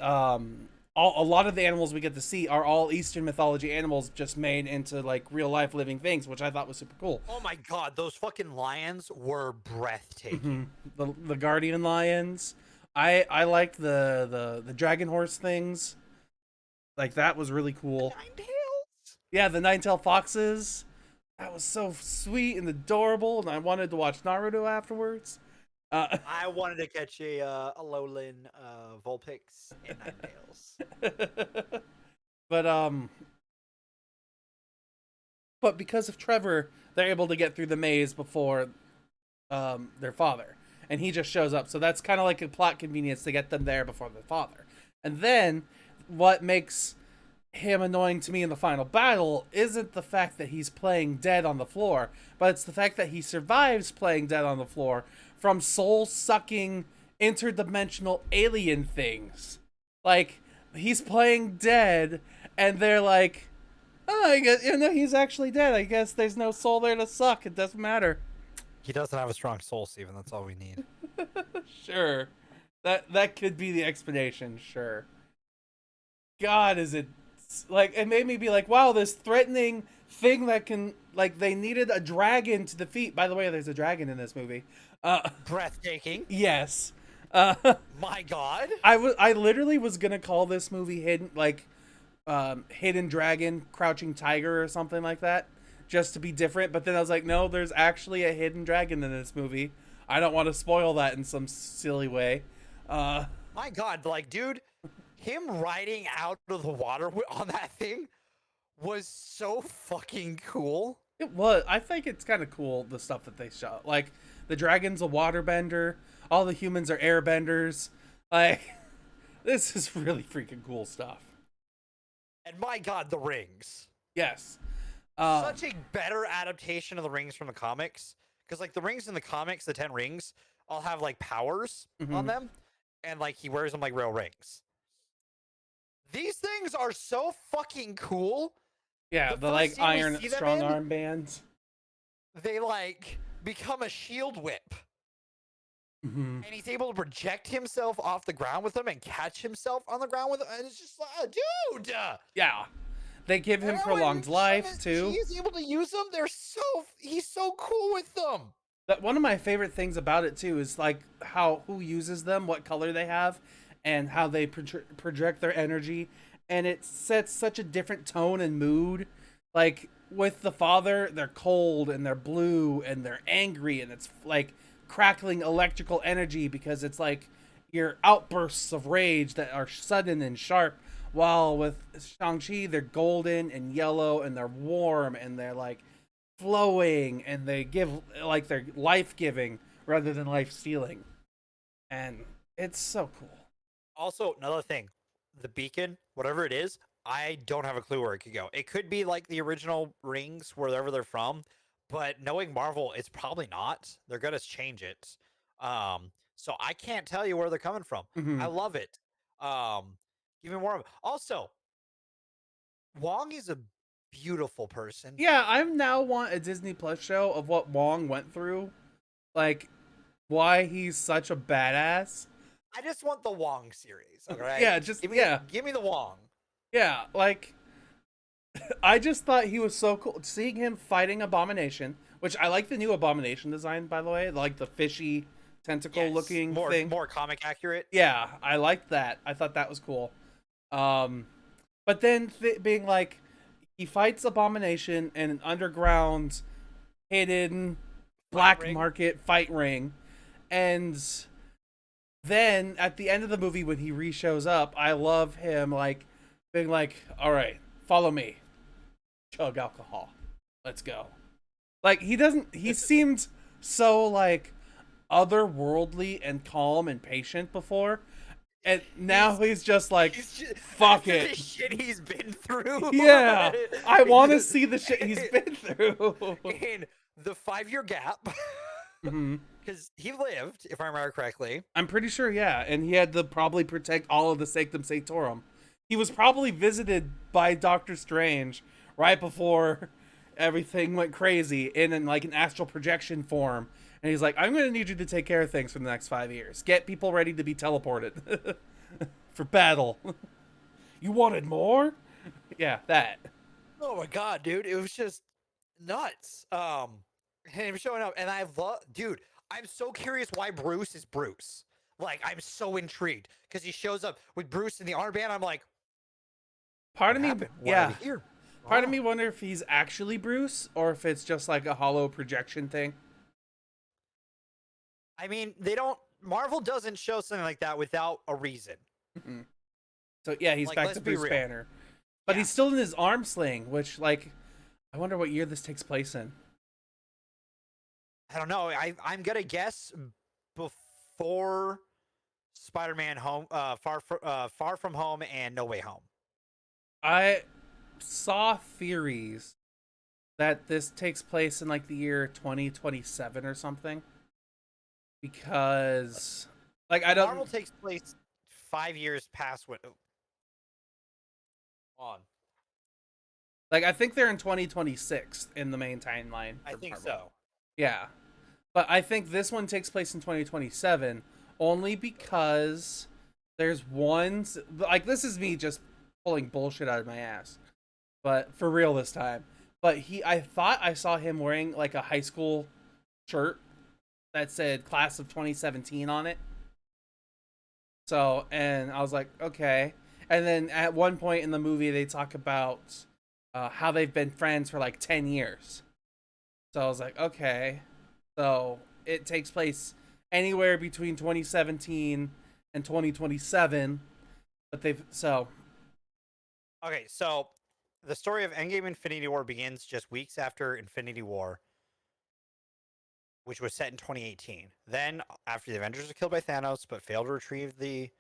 a lot of the animals we get to see are all Eastern mythology animals, just made into like real life living things, which I thought was super cool. Oh my god, those fucking lions were breathtaking. The guardian lions, I liked the dragon horse things, like that was really cool. Ninetales? Yeah, the nine-tailed foxes, that was so sweet and adorable, and I wanted to watch Naruto afterwards. I wanted to catch a lowland Vulpix and Ninetales. but but because of Trevor, they're able to get through the maze before their father, and he just shows up. So that's kind of like a plot convenience to get them there before their father. And then what makes him annoying to me in the final battle isn't the fact that he's playing dead on the floor, but it's the fact that he survives playing dead on the floor from soul sucking interdimensional alien things. Like, he's playing dead, and they're like, oh, I guess, he's actually dead. I guess there's no soul there to suck. It doesn't matter. He doesn't have a strong soul, Steven. That's all we need. Sure. That could be the explanation, sure. God, is it like it made me be like, wow, this threatening thing that can like they needed a dragon to defeat. By the way, there's a dragon in this movie. Breathtaking. Yes. My God. I literally was gonna call this movie Hidden Dragon, Crouching Tiger, or something like that, just to be different. But then I was like, no, there's actually a hidden dragon in this movie. I don't want to spoil that in some silly way. My God, like, dude, him riding out of the water on that thing was so fucking cool. It was. I think it's kind of cool the stuff that they shot. Like the dragon's a waterbender. All the humans are airbenders. Like this is really freaking cool stuff. And my God, the rings. Yes. Such a better adaptation of the rings from the comics. Because like the rings in the comics, the 10 rings, all have like powers on them. And like he wears them like real rings. These things are so fucking cool. Yeah, the like iron strong arm bands. They like become a shield whip. And he's able to project himself off the ground with them and catch himself on the ground with them. And it's just like, oh, dude. Yeah. They give him prolonged life too. He's able to use them. He's so cool with them. That one of my favorite things about it too is like who uses them, what color they have, and how they project their energy, and it sets such a different tone and mood. Like with the father, they're cold and they're blue and they're angry, and it's like crackling electrical energy because it's like your outbursts of rage that are sudden and sharp. While with Shang-Chi, they're golden and yellow and they're warm and they're like flowing and they give like they're life-giving rather than life-stealing. And it's so cool. Also, another thing, the beacon, whatever it is, I don't have a clue where it could go. It could be like the original rings, wherever they're from, but knowing Marvel, it's probably not. They're gonna change it. So I can't tell you where they're coming from. I love it. Give me more of it. Also, Wong is a beautiful person. Yeah, I now want a Disney Plus show of what Wong went through, like why he's such a badass. I just want the Wong series. All right. Yeah, give me the Wong. Yeah, like I just thought he was so cool. Seeing him fighting Abomination, which I like the new Abomination design, by the way, like the fishy tentacle looking thing. More comic accurate. Yeah, I liked that. I thought that was cool. But then being like, he fights Abomination in an underground, hidden, black market fight ring, and then at the end of the movie when he re-shows up, I love him like being like, all right, follow me, chug alcohol, let's go. Like he seemed so like otherworldly and calm and patient before, and now he's just like, fuck it. The shit he's been through. Yeah, I want to see the shit he's been through. In the 5-year gap, because he lived, if I remember correctly. I'm pretty sure, yeah, and he had to probably protect all of the Sanctum Sanctorum. He was probably visited by Doctor Strange right before everything went crazy in like an astral projection form. And he's like, I'm going to need you to take care of things for the next 5 years. Get people ready to be teleported for battle. You wanted more? Yeah, that. Oh my God, dude. It was just nuts. Him showing up. And I love, dude, I'm so curious why Bruce is Bruce. Like, I'm so intrigued because he shows up with Bruce in the armband. I'm like, part of me, yeah. Here? Part of me wonder if he's actually Bruce or if it's just like a hollow projection thing. I mean, Marvel doesn't show something like that without a reason. So yeah, he's like, back to Bruce Banner. But he's still in his arm sling, which like, I wonder what year this takes place in. I don't know. I'm gonna guess before Spider-Man Far From Home and No Way Home. I saw theories that this takes place in like the year 2027 or something because like I Well, don't Marvel takes place 5 years past what. Oh, on. like I think they're in 2026 in the main timeline I for think Marvel. so. Yeah. But I think this one takes place in 2027 only because there's one like this is me just pulling bullshit out of my ass. But for real this time. But I thought I saw him wearing like a high school shirt that said class of 2017 on it. So, and I was like, okay. And then at one point in the movie, they talk about how they've been friends for like 10 years. So I was like, okay. So it takes place anywhere between 2017 and 2027. But they've, so, Okay, so the story of Endgame Infinity War begins just weeks after Infinity War, which was set in 2018. Then, after the Avengers are killed by Thanos but fail to retrieve the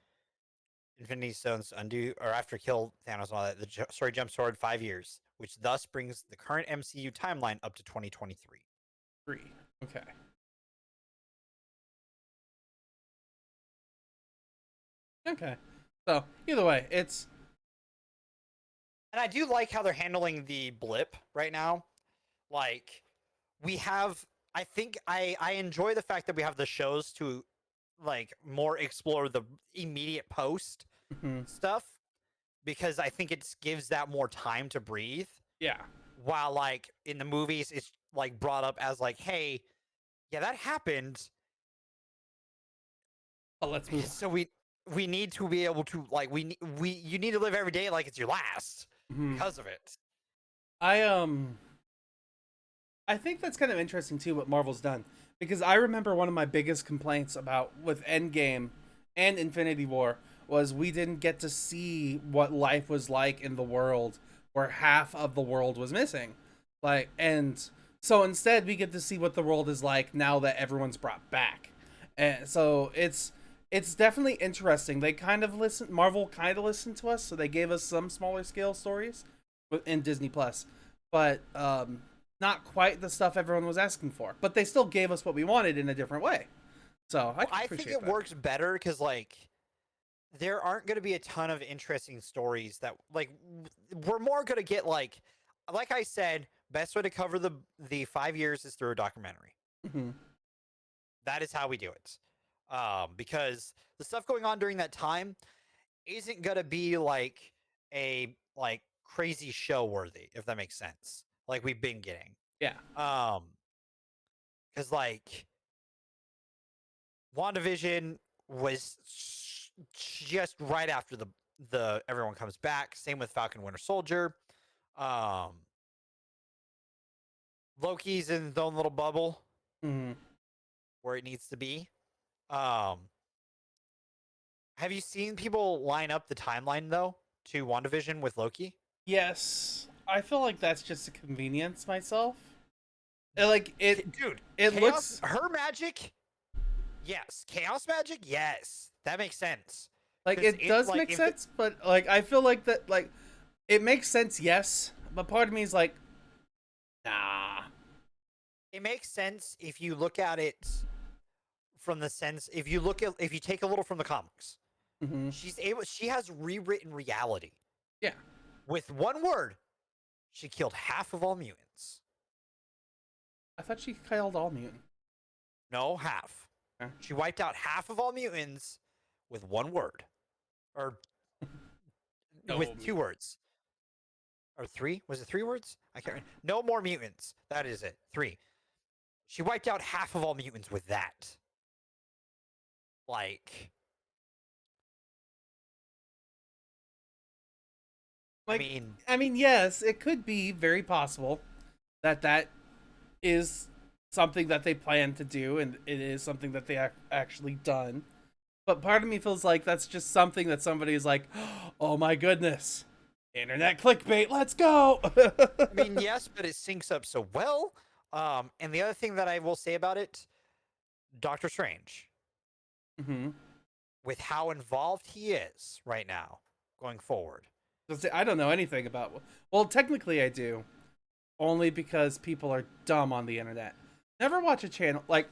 Infinity Stones, undo or after kill Thanos and all that, the story jumps forward 5 years, which thus brings the current MCU timeline up to 2023. three. Okay. Okay. So either way, it's, And I do like how they're handling the blip right now. Like, we have, I think I enjoy the fact that we have the shows to like more explore the immediate post mhm, stuff, because I think it gives that more time to breathe. yeah. While like in the movies, it's like brought up as like, hey, yeah, that happened. But let's move So we need to be able to like we you need to live every day like it's your last on. Mhm. because of it. I, I think that's kind of interesting too what Marvel's done because I remember one of my biggest complaints about with Endgame and Infinity War was we didn't get to see what life was like in the world where half of the world was missing. Like and so instead we get to see what the world is like now that everyone's brought back. And so it's definitely interesting. They kind of listen Marvel kind of listened to us, so they gave us some smaller scale stories in Disney Plus. But not quite the stuff everyone was asking for, but they still gave us what we wanted in a different way. So I Well, can I think appreciate it that. works better because like there aren't going to be a ton of interesting stories that like we're more going to get like I said, best way to cover the 5 years is through a documentary. Mm-hmm. That is how we do it. Because the stuff going on during that time isn't going to be like a like crazy show worthy, if that makes sense, like we've been getting. Yeah. um because like WandaVision was just right after the everyone comes back. Same with Falcon Winter Soldier. Um, Loki's in his own little bubble Mm-hmm. where it needs to be. Um, have you seen people line up the timeline though to WandaVision with Loki? Yes, I feel like that's just a convenience myself. Like Dude, it chaos, looks her magic, yes. Chaos magic, yes. That makes sense. like Because it it does like make if it, sense, but like I feel like that like it makes sense, yes, but part of me is like, nah. it makes sense if you look at it from the sense if you take a little from the comics. Mm-hmm. She has rewritten reality. Yeah, With one word, she killed half of all mutants. I thought she killed all mutant. No, half. Okay. She wiped out half of all mutants with one word. Or No with two mutant. words. Or three? Was it 3 words? I can't remember. No more mutants. That is it. Three. She wiped out half of all mutants with that. Like, I Like, mean, I mean, yes, it could be very possible that that is something that they plan to do, and it is something that they actually done. But part of me feels like that's just something that somebody is like, oh my goodness, internet clickbait, let's go. I mean, yes, but it syncs up so well. And the other thing that I will say about it, Doctor Strange, hmm with how involved he is right now going forward. I don't know anything about. Well, technically, I do, only because people are dumb on the internet. Never watch a channel like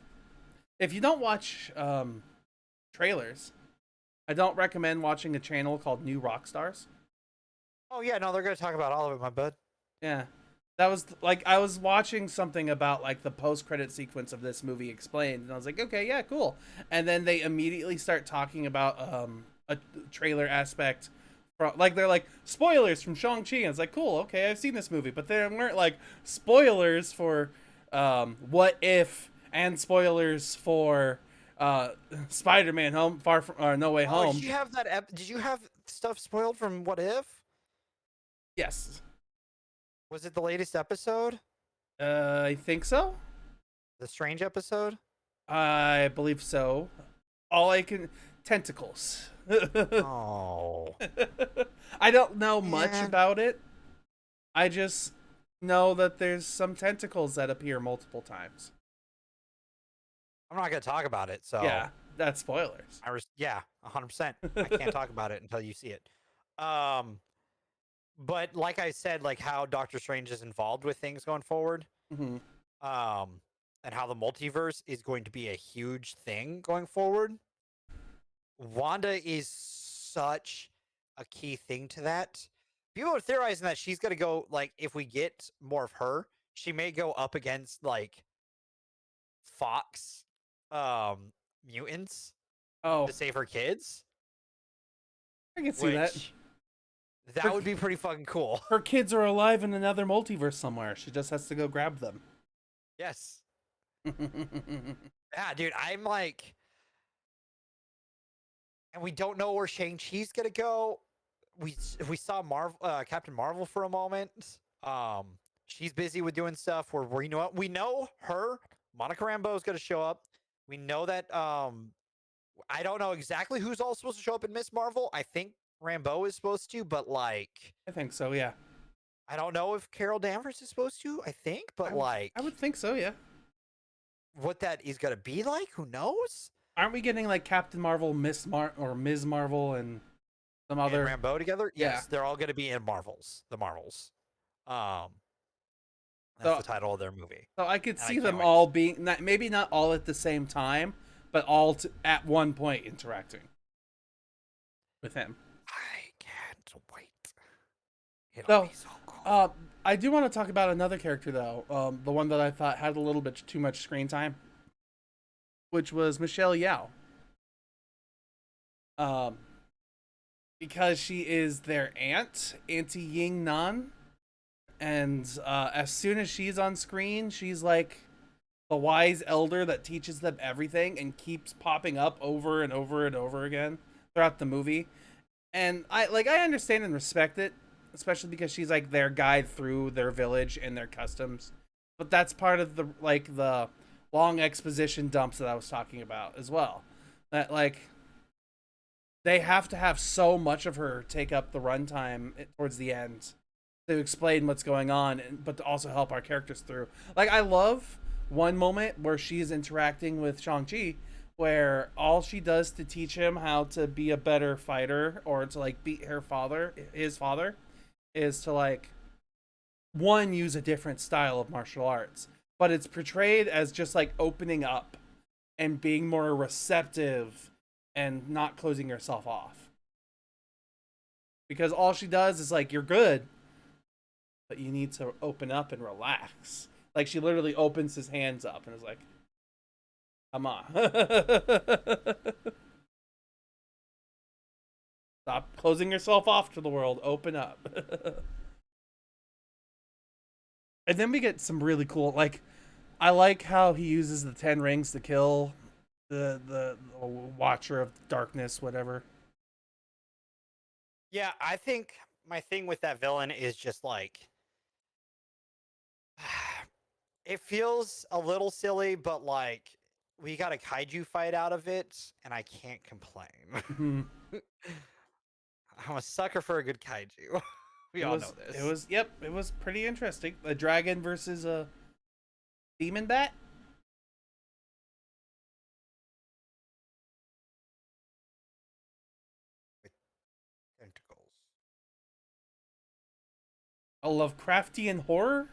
if you don't watch trailers. I don't recommend watching a channel called New Rockstars. Oh yeah, no, they're gonna talk about all of it, my bud. Yeah. That was like I was watching something about like the post-credit sequence of this movie explained and I was like, "Okay, yeah, cool." And then they immediately start talking about a trailer aspect from like they're like spoilers from Shang-Chi and it's like, "Cool, okay, I've seen this movie." But there weren't like spoilers for what if and spoilers for uh Spider-Man Home Far From No Way Oh, did Home. you have that? Did you have stuff spoiled from What If? Yes. Was it the latest episode, I think so. the Strange episode? I believe so. All I can tentacles. Oh, I don't know much man. about it. I just know that there's some tentacles that appear multiple times. I'm not gonna talk about it. So Yeah, that's spoilers. yeah, 100%. I can't talk about it until you see it. Um, but like I said, like how Doctor Strange is involved with things going forward, Hmm. um, and how the multiverse is going to be a huge thing going forward. Wanda is such a key thing to that. People are theorizing that she's going to go, like, if we get more of her, she may go up against like Fox um mutants Oh, to save her kids, I can see that. which that Her, would be pretty fucking cool. her kids are alive in another multiverse somewhere. She just has to go grab them. Yes. Yeah, dude, I'm like, and we don't know where Shang-Chi's gonna go. We saw Marvel, Captain Marvel for a moment. Um, she's busy with doing stuff where we know her Monica Rambeau is gonna show up. We know that I don't know exactly who's all supposed to show up in Miss Marvel. I think Rambeau is supposed to, but like I think so. Yeah, I don't know if Carol Danvers is supposed to. I think, but I would like think so. Yeah. what that is gonna be like, who knows? Aren't we getting like Captain Marvel, or Ms. Marvel, and some And other? Rambeau together? Yeah. Yes, they're all gonna be in the Marvels. Um, that's So the title of their movie, So I could and I see can't them wait. all being maybe not all at the same time, but all at one point interacting with him. I can't wait. It'll be So, so cool. uh, I do want to talk about another character though, the one that I thought had a little bit too much screen time, which was Michelle Yao. Um, because she is their aunt, Auntie Ying Nan, and as soon as she's on screen, she's like the wise elder that teaches them everything and keeps popping up over and over and over again throughout the movie. And I understand and respect it, especially because she's like their guide through their village and their customs. But that's part of the long exposition dumps that I was talking about as well. That like they have to have so much of her take up the runtime towards the end to explain what's going on, but to also help our characters through. Like I love one moment where she's interacting with Shang-Chi, where all she does to teach him how to be a better fighter or to like beat his father, is to like one use a different style of martial arts, but it's portrayed as just like opening up and being more receptive and not closing herself off. Because all she does is like, you're good, but you need to open up and relax. Like she literally opens his hands up and is like, come on. Stop closing yourself off to the world. Open up. And then we get some really cool, like, I like how he uses the 10 rings to kill the Watcher of Darkness, whatever. Yeah, I think my thing with that villain is just like it feels a little silly, but like we got a kaiju fight out of it, and I can't complain. Mhm. I'm a sucker for a good kaiju. We all know this. Yep, it was pretty interesting. A dragon versus a demon bat. With tentacles. A Lovecraftian horror?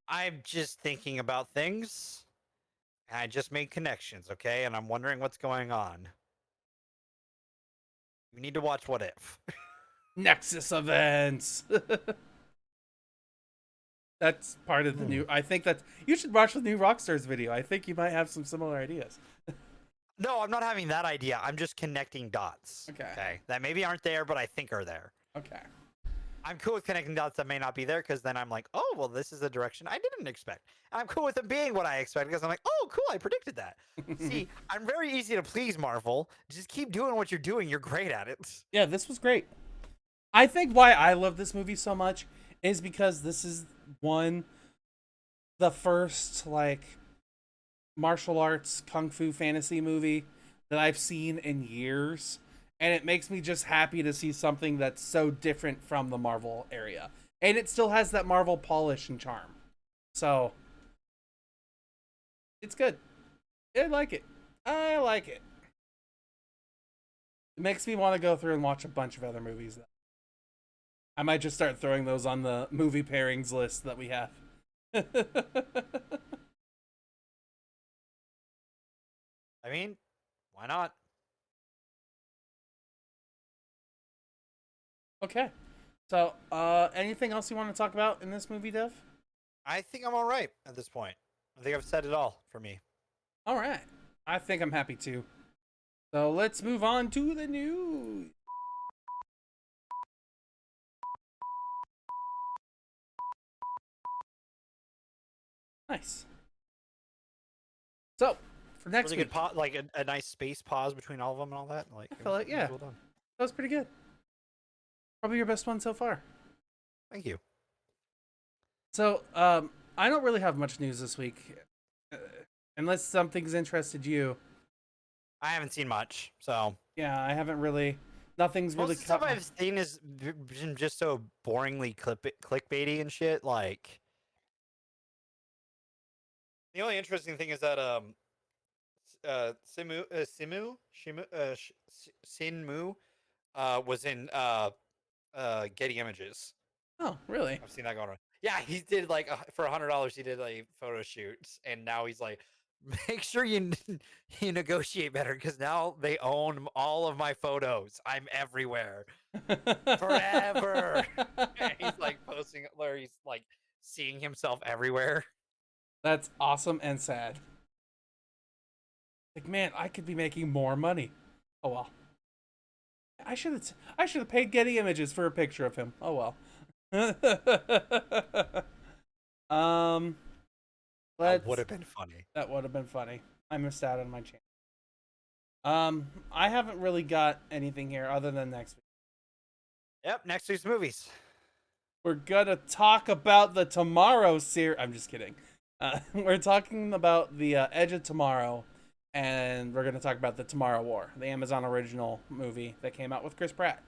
I'm just thinking about things. And I just made connections, okay? And I'm wondering what's going on. You need to watch What If. Nexus events. That's part of the new. I think that's. You should watch the new Rockstars video. I think you might have some similar ideas. No, I'm not having that idea. I'm just connecting dots. Okay. Okay. That maybe aren't there, but I think are there. Okay. I'm cool with connecting dots that may not be there because then I'm like, oh, well, this is a direction I didn't expect. And I'm cool with it being what I expect because I'm like, oh, cool, I predicted that. See, I'm very easy to please, Marvel. Just keep doing what you're doing. You're great at it. Yeah, this was great. I think why I love this movie so much is because this is the first like martial arts kung fu fantasy movie that I've seen in years, and it makes me just happy to see something that's so different from the Marvel area, and it still has that Marvel polish and charm. So it's good. I like it. I like it. It makes me want to go through and watch a bunch of other movies. I might just start throwing those on the movie pairings list that we have. I mean, why not? Okay. So, anything else you want to talk about in this movie, Dev? I think I'm all right at this point. I think I've said it all for me. All right. I think I'm happy too. So let's move on to the news. Nice. So, for next Really week. good like a nice space pause between all of them and all that. Like, I feel like, yeah. well done. That was pretty good. Probably your best one so far. Thank you. So, I don't really have much news this week. Uh, unless something's interested you. I haven't seen much, so Yeah, I haven't really. Nothing's most really of the stuff cut. I've seen is been just so boringly clickbaity and shit. Like, the only interesting thing is that Sinmu was in Getty Images. Oh, really? I've seen that going on. Yeah, he did like for $100. He did a photo shoot, and now he's like, make sure you you negotiate better because now they own all of my photos. I'm everywhere forever. He's like posting where he's like seeing himself everywhere. That's awesome and sad. Like, man, I could be making more money. Oh well. I should have paid Getty Images for a picture of him. Oh well. um, That would let's. have been funny. That would have been funny. I missed out on my chance. I haven't really got anything here other than next week. Yep, next week's movies. We're gonna talk about the Tomorrow series. I'm just kidding. We're talking about the Edge of Tomorrow, and we're gonna talk about the Tomorrow War, the Amazon original movie that came out with Chris Pratt.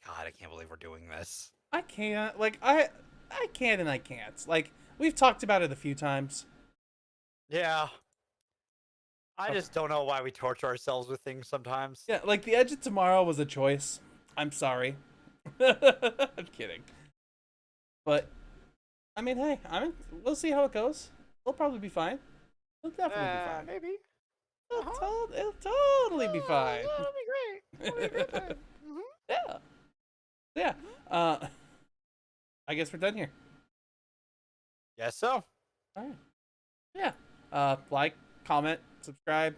God, I can't believe we're doing this. I can't. Like I can and I can't. Like we've talked about it a few times. Yeah. I just don't know why we torture ourselves with things sometimes. Yeah, like the Edge of Tomorrow was a choice. I'm sorry. I'm kidding. But I mean, hey, we'll see how it goes. It'll probably be fine. It'll definitely be fine. Maybe. It'll totally be fine. That'll be great. That'll be a great time. Yeah. Yeah. I guess we're done here. Yes, so. All right. Yeah. Like, comment, subscribe,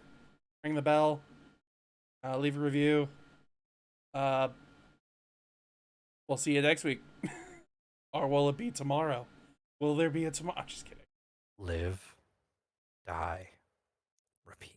ring the bell, leave a review. We'll see you next week. Or will it be tomorrow? Will there be a tomorrow? I'm just kidding. Live, die, repeat.